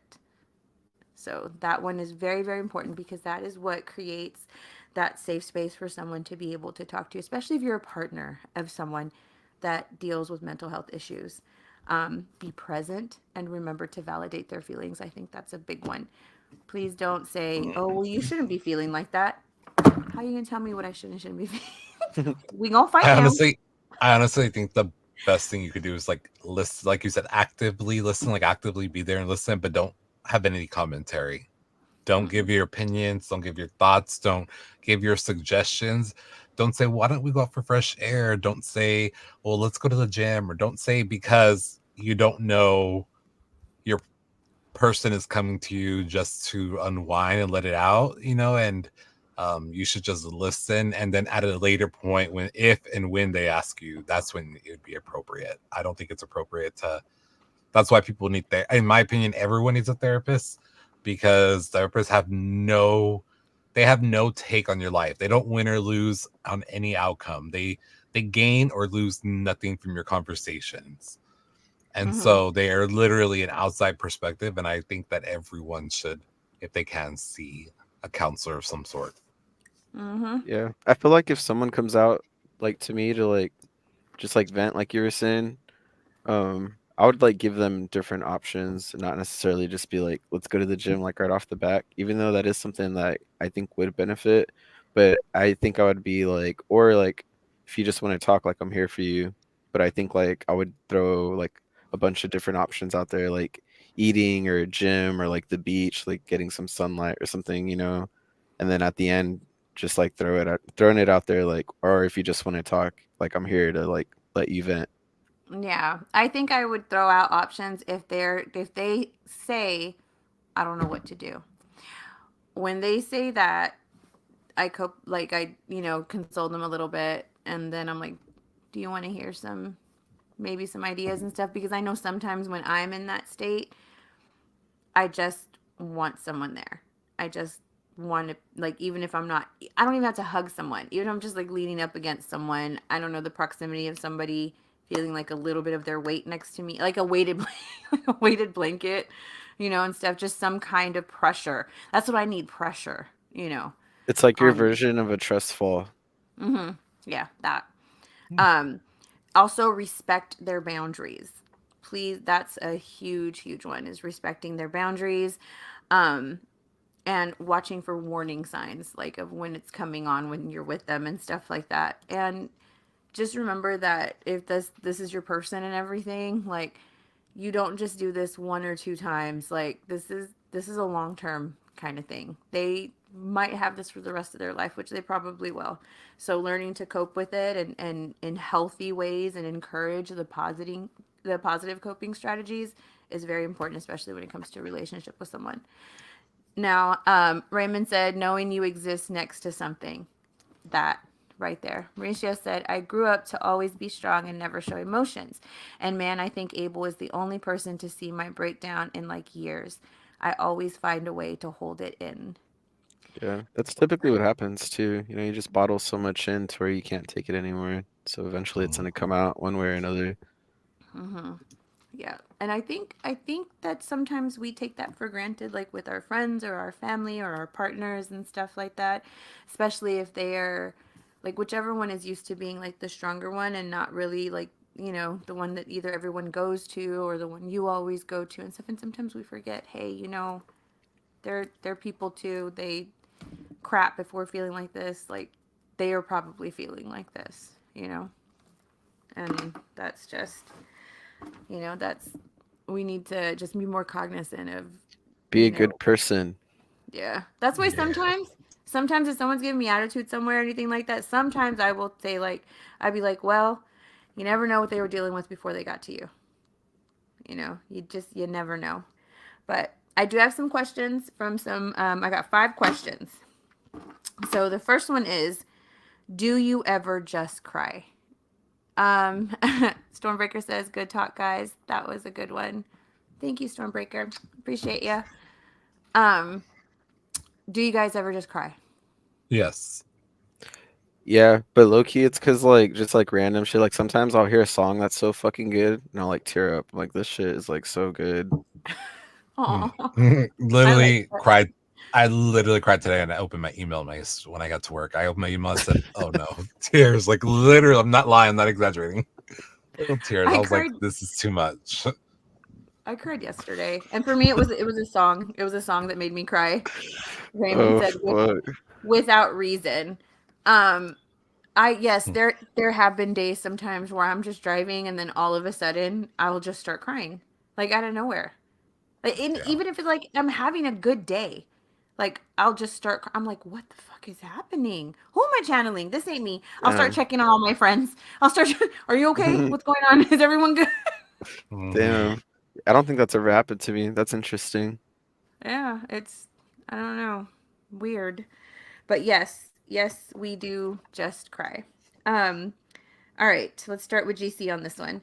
So that one is very, very important because that is what creates that safe space for someone to be able to talk to, especially if you're a partner of someone that deals with mental health issues. Be present and remember to validate their feelings. I think that's a big one. Please don't say, "Oh, well, you shouldn't be feeling like that." How are you gonna tell me what I should and shouldn't be feeling? We gonna fight I now. honestly, I honestly think the best thing you could do is like listen, like you said, actively listen, like actively be there and listen, but don't have any commentary. Don't give your opinions, don't give your thoughts, don't give your suggestions. Don't say, why don't we go out for fresh air? Don't say, well, let's go to the gym, or don't say because you don't know your person is coming to you just to unwind and let it out, and you should just listen. And then at a later point, when if and when they ask you, that's when it would be appropriate. I don't think it's appropriate to. That's why people need in my opinion, everyone needs a therapist, because therapists they have no take on your life. They don't win or lose on any outcome. They gain or lose nothing from your conversations. And Mm-hmm. so they are literally an outside perspective. And I think that everyone should, if they can, see a counselor of some sort. Mm-hmm. Yeah. I feel like if someone comes out like to me to like just like vent like you were saying, I would like give them different options, not necessarily just be like, let's go to the gym like right off the back, even though that is something that I think would benefit. But I think I would be like, or like, if you just want to talk, like I'm here for you. But I think like I would throw like a bunch of different options out there, like eating or a gym or like the beach, like getting some sunlight or something, and then at the end, just like throwing it out there, like, or if you just want to talk, like I'm here to like let you vent. Yeah, I think I would throw out options if they say I don't know what to do. When they say that, I cope like I console them a little bit, and then I'm like, do you want to hear maybe some ideas and stuff? Because I know sometimes when I'm in that state, I just want someone there. I just want to, like, even if I'm not, I don't even have to hug someone. Even if I'm just like leaning up against someone, I don't know, the proximity of somebody feeling like a little bit of their weight next to me, like a weighted, like a weighted blanket, and stuff. Just some kind of pressure. That's what I need, pressure. It's like your On me. version of a trust fall. Mm-hmm. Yeah, that. Um, Also respect their boundaries. Please, that's a huge, huge one. Is respecting their boundaries. Um, and watching for warning signs like of when it's coming on when you're with them and stuff like that. And just remember that if this is your person and everything, like, you don't just do this one or two times. Like, this is a long-term kind of thing. They might have this for the rest of their life, which they probably will. So learning to cope with it and in healthy ways and encourage the positive coping strategies is very important, especially when it comes to a relationship with someone. Now, Raymond said, knowing you exist next to something. That right there. Mauricio said, I grew up to always be strong and never show emotions. And man, I think Abel is the only person to see my breakdown in like years. I always find a way to hold it in. Yeah, that's typically what happens too. You just bottle so much in to where you can't take it anymore. So eventually it's gonna come out one way or another. Mm-hmm. Yeah. And I think that sometimes we take that for granted, like with our friends or our family or our partners and stuff like that, especially if they are like whichever one is used to being like the stronger one and not really like, the one that either everyone goes to or the one you always go to and stuff. And sometimes we forget, hey, they're people too. They crap if we're feeling like this, like they are probably feeling like this. And that's just that's we need to just be more cognizant of, Be a you good know, person. yeah. That's why Yeah. sometimes if someone's giving me attitude somewhere or anything like that, sometimes I will say like, I'd be like, well, you never know what they were dealing with before they got to you. You never know. But I do have some questions from I got 5 questions. So the first one is, do you ever just cry? Um, Stormbreaker says, good talk, guys. That was a good one. Thank you, Stormbreaker. Appreciate you. Um, do you guys ever just cry? Yes. Yeah, but low key it's cause like just like random shit. Like sometimes I'll hear a song that's so fucking good and I'll like tear up. I'm like this shit is like so good. Mm. Oh, I like Literally that. cried. I literally cried today, and I opened my email when I got to work. I opened my email and said, "Oh no, tears!" Like literally, I'm not lying, I'm not exaggerating. Tears. I I was like, cried. "This is too much." I cried yesterday, and for me, it was a song. It was a song that made me cry. Raymond Oh said, fuck. without reason." Um, yes, there have been days sometimes where I'm just driving, and then all of a sudden, I will just start crying, like out of nowhere. Like, Yeah. even if it's like I'm having a good day, like I'll just start. I'm like, what the fuck is happening? Who am I channeling? This ain't me. I'll start Damn. checking on all my friends. I'll start. Are you okay? What's going on? Is everyone good? Mhm. Damn. I don't think that's ever happened to me. That's interesting. Yeah, it's I don't know, weird. But yes, yes, we do just cry. Um, all right, let's start with GC on this one.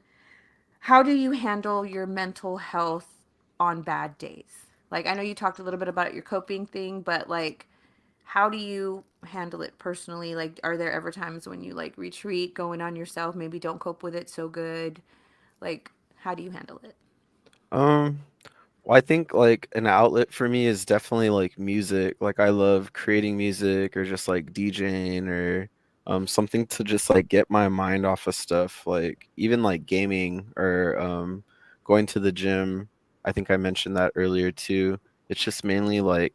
How do you handle your mental health on bad days? Like, I know you talked a little bit about your coping thing, but like, how do you handle it personally? Like, are there ever times when you like retreat, going on yourself, maybe don't cope with it so good? Like, how do you handle it? Um, well, I think like an outlet for me is definitely like music. Like I love creating music or just like DJing or something to just like get my mind off of stuff. Like even like gaming or going to the gym. I think I mentioned that earlier too. It's just mainly like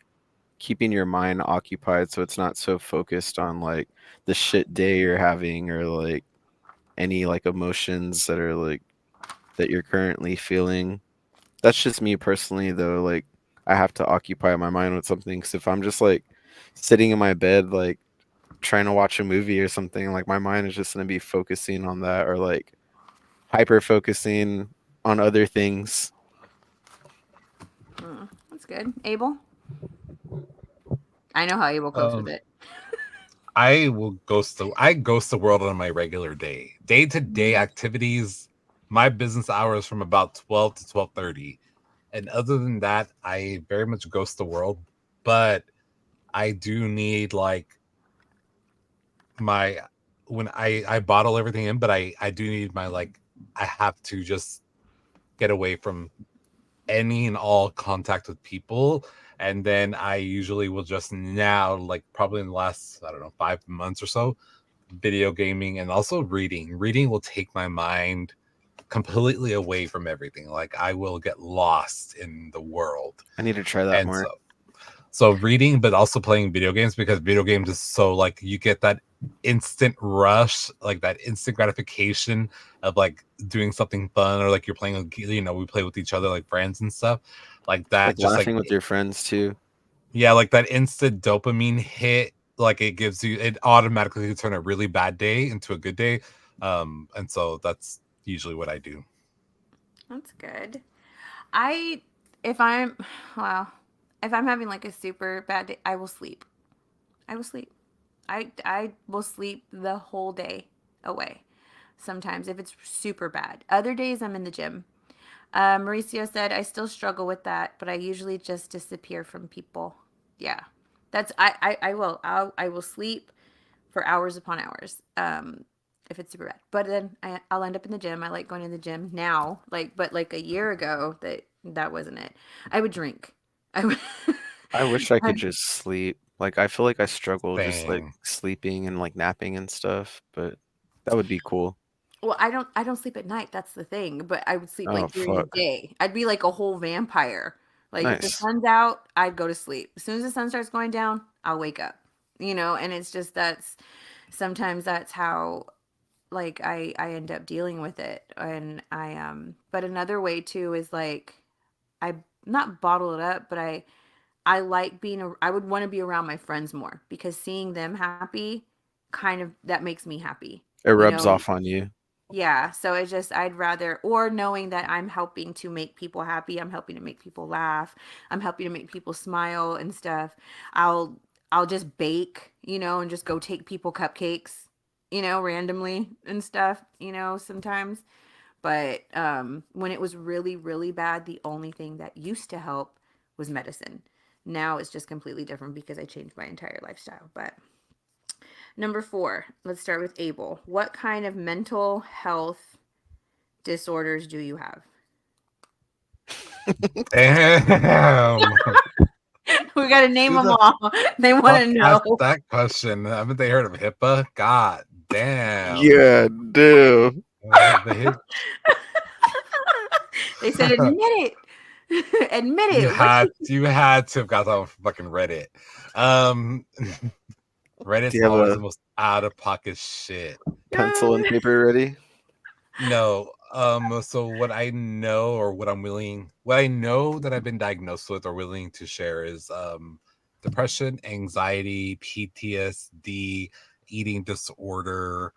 keeping your mind occupied so it's not so focused on like the shit day you're having or like any like emotions that are like that you're currently feeling. That's just me personally though, like, I have to occupy my mind with something. Because if I'm just, like, sitting in my bed, like, trying to watch a movie or something, like, my mind is just gonna be focusing on that or, like, hyper focusing on other things. That's good. Abel? I know how Abel copes with Um, it. I ghost the world on my regular day. Day to day activities, my business hours from about 12 to 12:30. And other than that, I very much ghost the world, but I do need like my when I bottle everything in, but I do need my like I have to just get away from any and all contact with people. And then I usually will just now, like probably in the last, I don't know, 5 months or so, video gaming and also reading. Reading will take my mind completely away from everything. Like I will get lost in the world. I need to try that And more. so reading, but also playing video games because video games is so like you get that instant rush, like that instant gratification of like doing something fun or like you're playing, we play with each other like friends and stuff like that. Like, Just like laughing with your friends too. yeah, like that instant dopamine hit, like it gives you it automatically can turn a really bad day into a good day. And so that's usually what I do. That's good. I, if I'm, well, if I'm having like a super bad day, I will sleep. I will sleep. I will sleep the whole day away. Sometimes if it's super bad. Other days I'm in the gym. Mauricio said I still struggle with that, but I usually just disappear from people. Yeah, that's I will I will sleep for hours upon hours. If it's super bad, but then I'll end up in the gym. I like going to the gym now, like but like a year ago that wasn't it. I would drink. I would. I wish I could I- just sleep. Like, I feel like I struggle just, like, Dang. sleeping and, like, napping and stuff, but that would be cool. well, I don't sleep at night. That's the thing. But I would sleep Oh, like during the fuck. day. I'd be like a whole vampire. Like if the Nice. sun's out, I'd go to sleep. As soon as the sun starts going down, I'll wake up. And it's just that's sometimes that's how like I end up dealing with it. And but another way too is like I not bottle it up, but I like I would want to be around my friends more because seeing them happy kind of that makes me happy. It You rubs know, off on you. yeah, so it's just I'd rather or knowing that I'm helping to make people happy, I'm helping to make people laugh, I'm helping to make people smile and stuff. I'll I'll just bake, and just go take people cupcakes, randomly and stuff, sometimes. But when it was really really bad, the only thing that used to help was medicine. Now it's just completely different because I changed my entire lifestyle. But number 4, let's start with Abel. What kind of mental health disorders do you have? Damn. We got to name Who them the all. They want fuck to know. asked that question? Haven't they heard of HIPAA? God damn. Yeah, dude. The hip They said, admit it. Admit you it. What had you you had to have got that one from fucking Reddit. Um Do Reddit's you have always a the most out of pocket shit. pencil and paper ready? No. So what I know or what I know that I've been diagnosed with or willing to share is depression, anxiety, PTSD, eating disorder,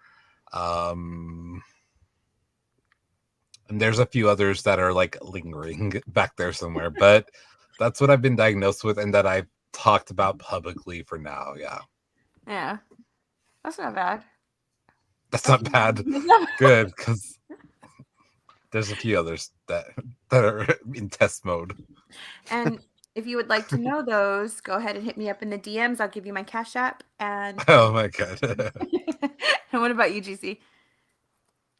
um And there's a few others that are like lingering back there somewhere, but that's what I've been diagnosed with and that I've talked about publicly for now. Yeah. Yeah, that's not bad. That's That's not bad. not Good, because there's a few others that are in test mode. And if you would like to know those, go ahead and hit me up in the DMs. I'll give you my Cash App. And Oh my god. and what about you, GC?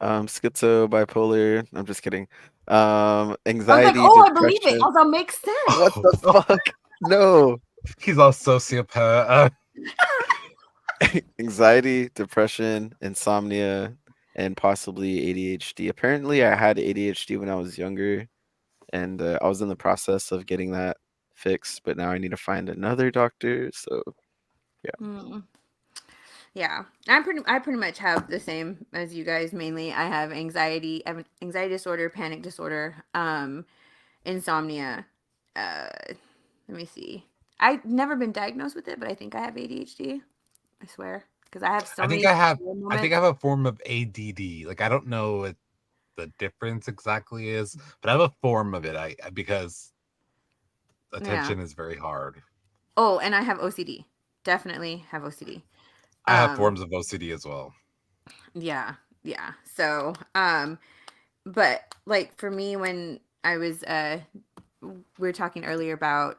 Schizo, bipolar. I'm just kidding. I was like, Anxiety, oh, I believe it. I depression. was like, makes sense. What the fuck? No. He's all sociopath. Anxiety, depression, insomnia, and possibly ADHD. Apparently, I had ADHD when I was younger, and I was in the process of getting that fixed, but now I need to find another doctor. So, yeah. Mm. Yeah, I pretty much have the same as you guys. Mainly, I have anxiety disorder, panic disorder, insomnia. Uh, let me see. I've never been diagnosed with it, but I think I have ADHD. I swear, because I have so I think many I have moments. a form of ADD. Like I don't know what the difference exactly is, but I have a form of it. Because Yeah. attention is very hard. Oh, and I have OCD. Definitely have OCD. I have Um, forms of OCD as well. yeah, yeah. So, but like for me, when I was, we were talking earlier about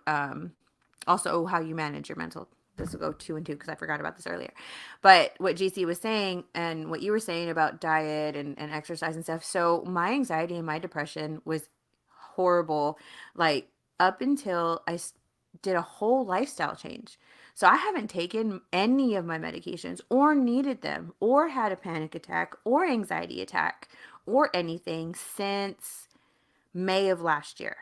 also how you manage your mental. This will go 2 and 2 because I forgot about this earlier. But what GC was saying and what you were saying about diet and exercise and stuff. So my anxiety and my depression was horrible. Like up until did a whole lifestyle change. So I haven't taken any of my medications or needed them or had a panic attack or anxiety attack or anything since May of last year.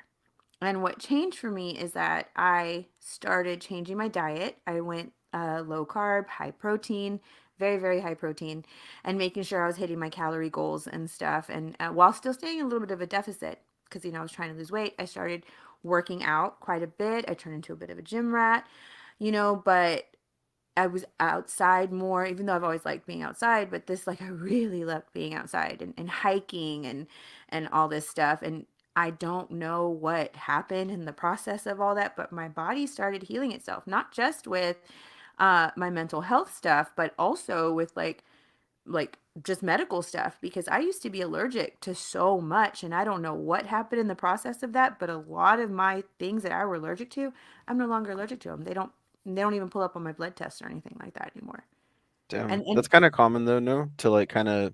And what changed for me is that I started changing my diet. I went low carb, high protein, very, very high protein, and making sure I was hitting my calorie goals and stuff. And while still staying in a little bit of a deficit, because, I was trying to lose weight, I started working out quite a bit. I turned into a bit of a gym rat, but I was outside more, even though I've always liked being outside, but this, like, I really loved being outside and hiking and all this stuff. And I don't know what happened in the process of all that, but my body started healing itself, not just with my mental health stuff, but also with like just medical stuff, because I used to be allergic to so much, and I don't know what happened in the process of that, but a lot of my things that I were allergic to, I'm no longer allergic to them. They don't even pull up on my blood tests or anything like that anymore. Damn. And That's kind of common though, no? To like kind of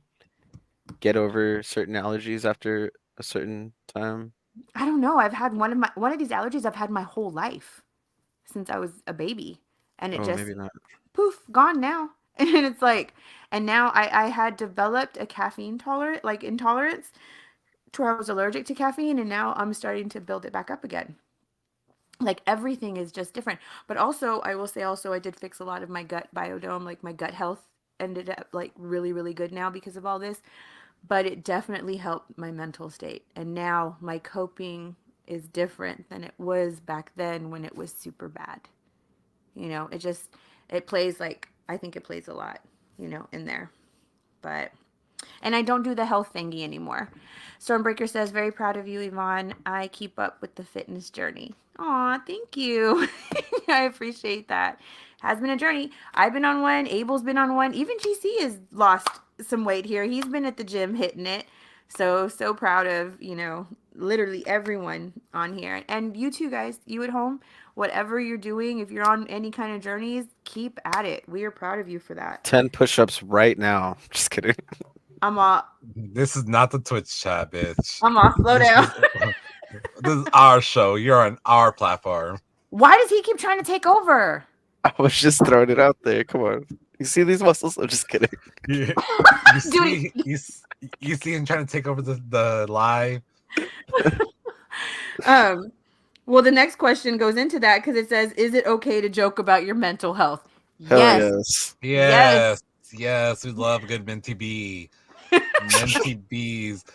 get over certain allergies after a certain time. I don't know. I've had one of these allergies I've had my whole life since I was a baby, and it Oh, just maybe not. poof gone now. And it's like, and now I had developed a caffeine intolerance to where I was allergic to caffeine, and now I'm starting to build it back up again. Like everything is just different. But also, I will say also I did fix a lot of my gut biodome, like my gut health ended up like really, really good now because of all this. But it definitely helped my mental state. And now my coping is different than it was back then when it was super bad. It just it plays like I think it plays a lot, in there. But and I don't do the health thingy anymore. Stormbreaker says, very proud of you, Yvonne. I keep up with the fitness journey. Aw, thank you. I appreciate that. Has been a journey. I've been on one. Abel's been on one. Even GC has lost some weight here. He's been at the gym hitting it. So proud of, literally everyone on here. And you too, guys, you at home, whatever you're doing, if you're on any kind of journeys, keep at it. We are proud of you for that. 10 push-ups right now. Just kidding. I'm all, This is not the Twitch chat, bitch. I'm all, slow This down. is, this is our show. You're on our platform. Why does he keep trying to take over? I was just throwing it out there. Come on. You see these muscles? I'm just kidding. You, Dude, you see him trying to take over the live. Well, the next question goes into that because it says, is it okay to joke about your mental health? Hell Yes. yes. Yes, we love good Minty B. Minty Bees.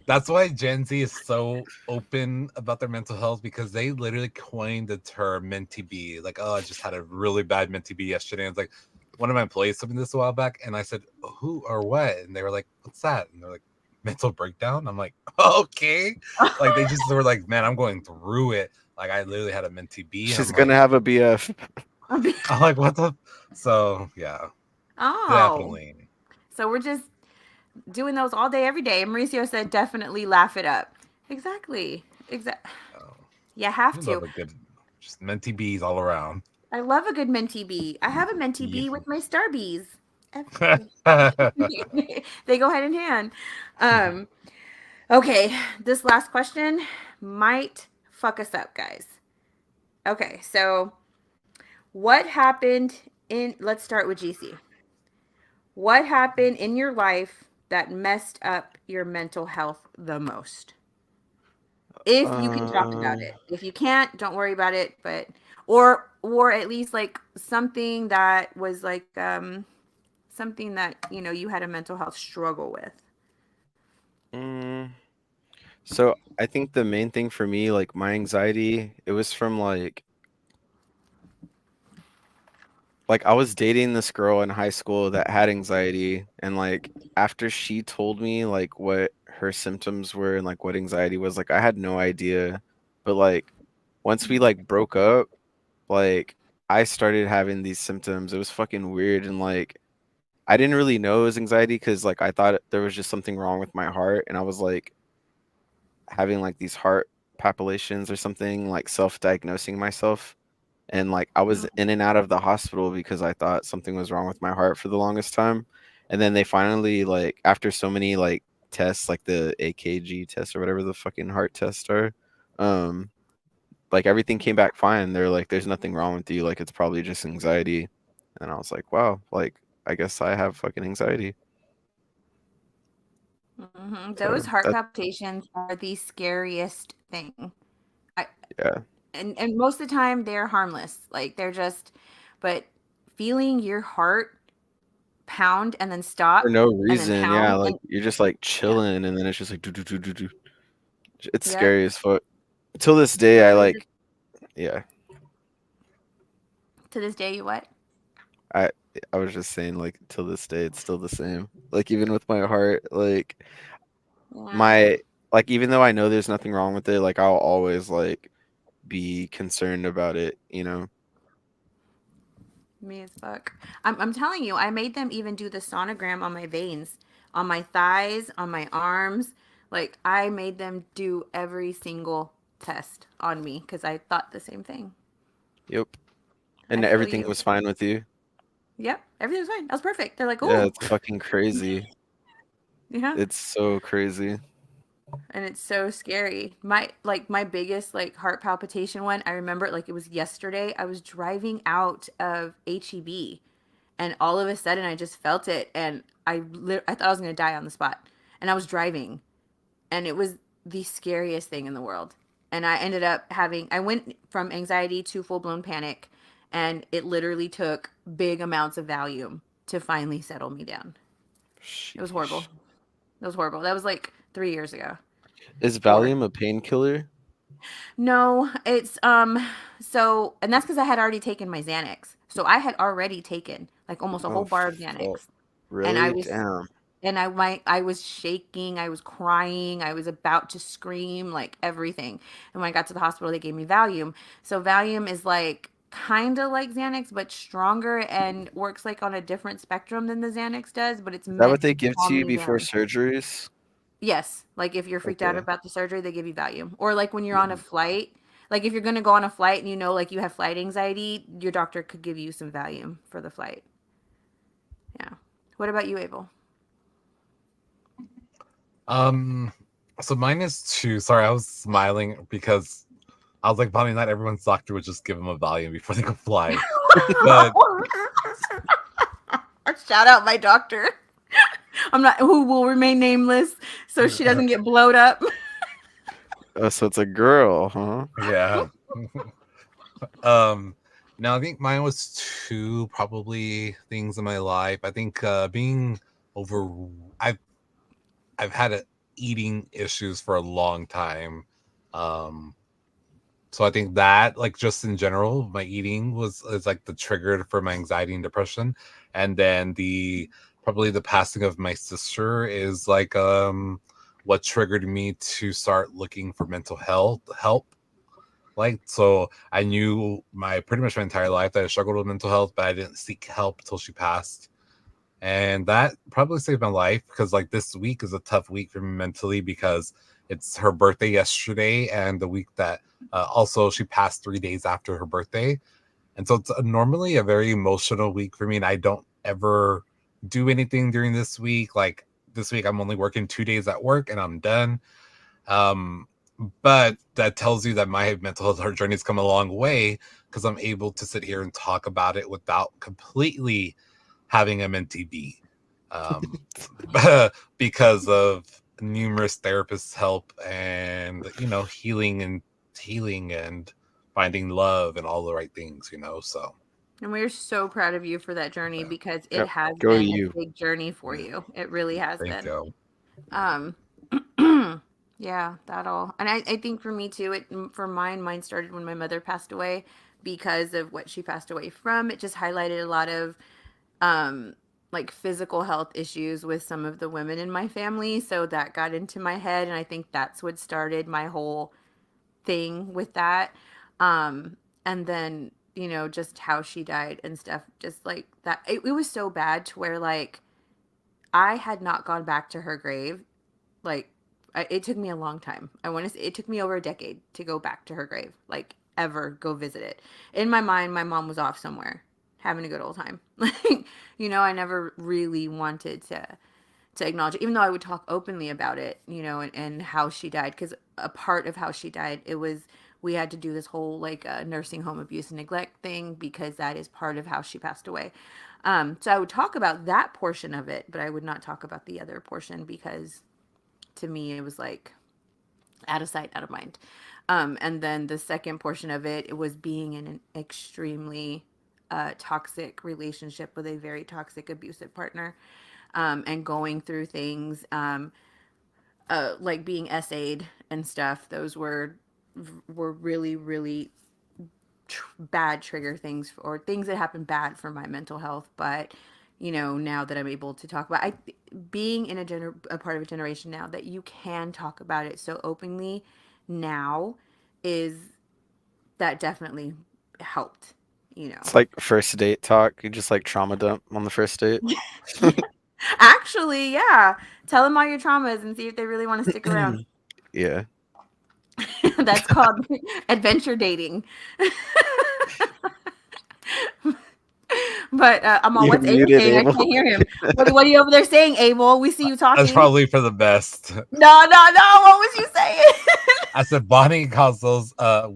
That's why Gen Z is so open about their mental health, because they literally coined the term Minty B. Like, oh, I just had a really bad Minty B yesterday. And it's like, one of my employees told me this a while back, and I said, who or what? And they were like, what's that? And they're like, mental breakdown. I'm like, okay. Like they just were like, man, I'm going through it. Like I literally had a mentee B, and She's gonna have a BF. I'm like, what the? So yeah, Oh, definitely. so we're just doing those all day, every day. And Mauricio said, definitely laugh it up. Exactly. Oh, You have we love to. a good, just mentee Bs all around. I love a good mentee bee. I have a mentee Yeah. bee with my star bees. They go hand in hand. Um, okay, this last question might fuck us up, guys. Okay, so what happened in, let's start with GC. What happened in your life that messed up your mental health the most? If you can talk about Um, it. If you can't, don't worry about it, but or at least like something that was like something that, you know, you had a mental health struggle with. mm, so I think the main thing for me, like my anxiety, it was from like I was dating this girl in high school that had anxiety, and like after she told me like what her symptoms were and like what anxiety was, like I had no idea. But like once we like broke up, like I started having these symptoms. It was fucking weird, and like I didn't really know it was anxiety because like I thought there was just something wrong with my heart, and I was like having like these heart palpitations or something, like self-diagnosing myself. And like I was in and out of the hospital because I thought something was wrong with my heart for the longest time. And then they finally, like after so many like tests, like the AKG test or whatever the fucking heart tests are, um like everything came back fine. They're like, there's nothing wrong with you, like it's probably just anxiety. And I was like, wow, like I guess I have fucking anxiety. Those So heart that, palpitations are the scariest thing. I, yeah, and most of the time they're harmless. Like they're just, but feeling your heart pound and then for stop no and then reason. Yeah, pound like and you're just like yeah, chilling and then it's just like do do do do do. It's yep. scary as fuck. Till this day I Literally, like, yeah. to this day, you what? I I was just saying, like, till this day, it's still the same. Like, even with my heart, like Yeah, my like even though I know there's nothing wrong with it, like I'll always like be concerned about it, you know? me as fuck. I'm telling you, I made them even do the sonogram on my veins, on my thighs, on my arms. Like I made them do every single test on me because I thought the same thing. Yep. I And feel everything you. was fine with you. Yep, everything was fine. That was perfect. They're like, Yeah, oh, it's fucking crazy. yeah, It's so crazy. and it's so scary. My biggest like heart palpitation one. I remember it like it was yesterday. I was driving out of HEB, and all of a sudden I just felt it, and I thought I was gonna die on the spot, and I was driving, and it was the scariest thing in the world. And I ended up having I went from anxiety to full blown panic, and it literally took big amounts of Valium to finally settle me down. It was horrible. Sheesh. It was horrible. That was like 3 years ago. Is Four. Valium a painkiller? No, it's so and that's because I had already taken my Xanax. So I had already taken like almost a whole Oh bar of fuck. Xanax. And I Really? was Damn. I was shaking, I was crying, I was about to scream, like everything. And when I got to the hospital, they gave me Valium. So Valium is like kind of like Xanax, but stronger and works like on a different spectrum than the Xanax does, but it's Is that what meant they to give to calm you me before down. surgeries? Yes, like if you're freaked out Okay. about the surgery, they give you Valium. Or like when you're on a Mm. flight, like if you're gonna go on a flight and you know like you have flight anxiety, your doctor could give you some Valium for the flight. Yeah. What about you, Abel? Um, so mine is two. Sorry, I was smiling because I was like, Bonnie, not everyone's doctor would just give them a Valium before they could fly. But Shout out my doctor. I'm not who will remain nameless so she doesn't get blowed up. Oh, so it's a girl, huh? yeah. um, now I think mine was two probably things in my life. I think being over. I've I've had eating issues for a long time. Um, so I think that like just in general, my eating was is like the trigger for my anxiety and depression. And then the probably the passing of my sister is like what triggered me to start looking for mental health help. Like, so I knew my pretty much my entire life that I struggled with mental health, but I didn't seek help until she passed. And that probably saved my life because like this week is a tough week for me mentally because it's her birthday yesterday and the week that also she passed 3 days after her birthday. And so it's normally a very emotional week for me, and I don't ever do anything during this week. Like this week I'm only working 2 days at work and I'm done. um but that tells you that my mental health journey's come a long way because I'm able to sit here and talk about it without completely having a mentee be, um, because of numerous therapists' help and healing and finding love and all the right things. So And we're so proud of you for that journey yeah, because it Yep. has Go been a you. big journey for yeah, you. It really has thank been. you. Um, yeah, that all. And I think for me too, for mine started when my mother passed away because of what she passed away from. It just highlighted a lot of um like physical health issues with some of the women in my family. So that got into my head, and I think that's what started my whole thing with that. And then, just how she died and stuff, just like that. It was so bad to where like I had not gone back to her grave. Like it took me a long time. I want to say it took me over a decade to go back to her grave, like ever go visit it. In my mind, my mom was off somewhere having a good old time. Like, I never really wanted to acknowledge it, even though I would talk openly about it, and how she died. Because a part of how she died, it was we had to do this whole like nursing home abuse and neglect thing because that is part of how she passed away. So I would talk about that portion of it, but I would not talk about the other portion because to me it was like out of sight, out of mind. And then the second portion of it, it was being in an extremely toxic relationship with a very toxic, abusive partner, and going through things like being essayed and stuff. Those were really, really bad trigger things or things that happened bad for my mental health. But now that I'm able to talk about, being in a part of a generation now that you can talk about it so openly now is that definitely helped. You know, It's like first date talk. You just like trauma dump on the first date. yeah. Actually, yeah. Tell them all your traumas and see if they really want to stick around. Yeah. That's called adventure dating. But I'm on. You're What's Abel muted, saying? I Abel. can't hear him. What are you over there saying, Abel? We see you That's talking. probably for the best. No, no, no. What was you saying? I said Bonnie calls those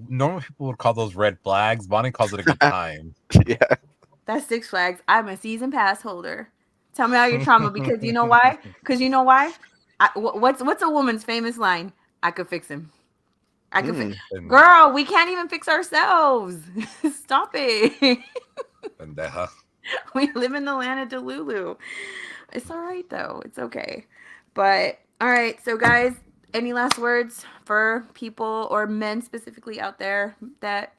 normal people would call those red flags. Bonnie calls it a good time. Yeah. That's Six Flags. I'm a season pass holder. Tell me all your trauma because you know why? Because you know why? What's a woman's famous line? I could fix him. I could fix. Mm. And Girl, we can't even fix ourselves. Stop it. pendeja. We live in the land of Delulu. It's all right though. It's okay. But all right, so guys, any last words for people or men specifically out there that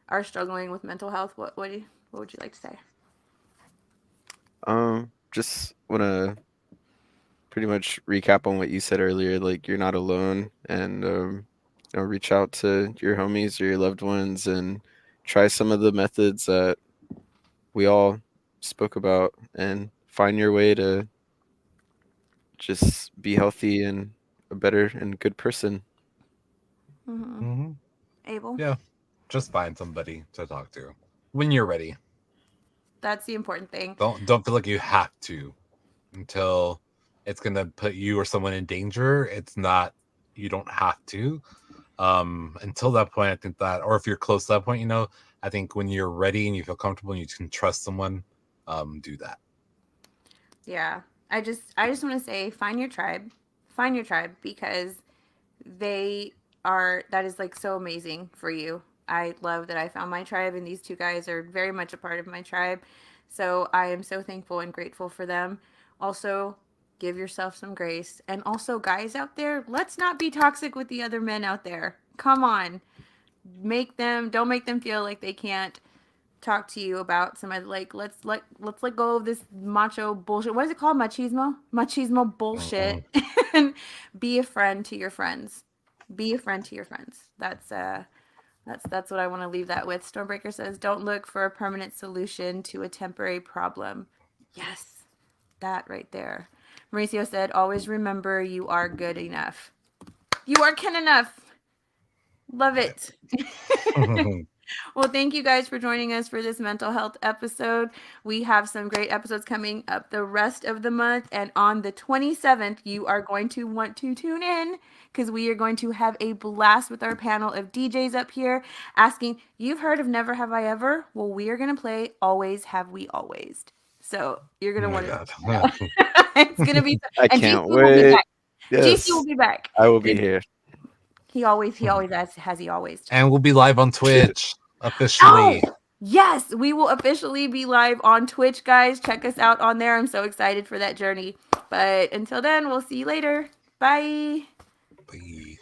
are struggling with mental health? What would you like to say? Just wanna pretty much recap on what you said earlier. Like you're not alone, and reach out to your homies or your loved ones and try some of the methods that we all spoke about, and find your way to just be healthy and a better and good person. Mm-hmm. Hmm. Abel, Yeah, just find somebody to talk to when you're ready. that's the important thing. Don't feel like you have to until it's gonna put you or someone in danger. It's not. You don't have to. Until that point, I think that, or if you're close to that point, I think when you're ready and you feel comfortable and you can trust someone, do that. Yeah. I just want to say find your tribe. Find your tribe because they that is like so amazing for you. I love that I found my tribe and these two guys are very much a part of my tribe. So I am so thankful and grateful for them. Also, give yourself some grace. And also guys out there, let's not be toxic with the other men out there. Come on. Don't make them feel like they can't talk to you about some of like let's let go of this macho bullshit. What is it called? Machismo bullshit. Mm-mm. and be a friend to your friends. Be a friend to your friends. That's what I want to leave that with. Stormbreaker says, "Don't look for a permanent solution to a temporary problem." Yes, that right there. Mauricio said, "Always remember you are good enough. You are kin enough." Love it. Well, thank you guys for joining us for this mental health episode. We have some great episodes coming up the rest of the month. And on the 27th, you are going to want to tune in because we are going to have a blast with our panel of DJs up here asking, "You've heard of Never Have I Ever?" Well, we are going to play Always Have We Always. So you're going Oh to my want god. to. It's going to be. I And GC can't will be wait. back. GC will Yes, be back. I will be here. He always has he always. And we'll be live on Twitch Oh, officially. yes, we will officially be live on Twitch, guys. Check us out on there. I'm so excited for that journey. But until then, we'll see you later. Bye. Bye.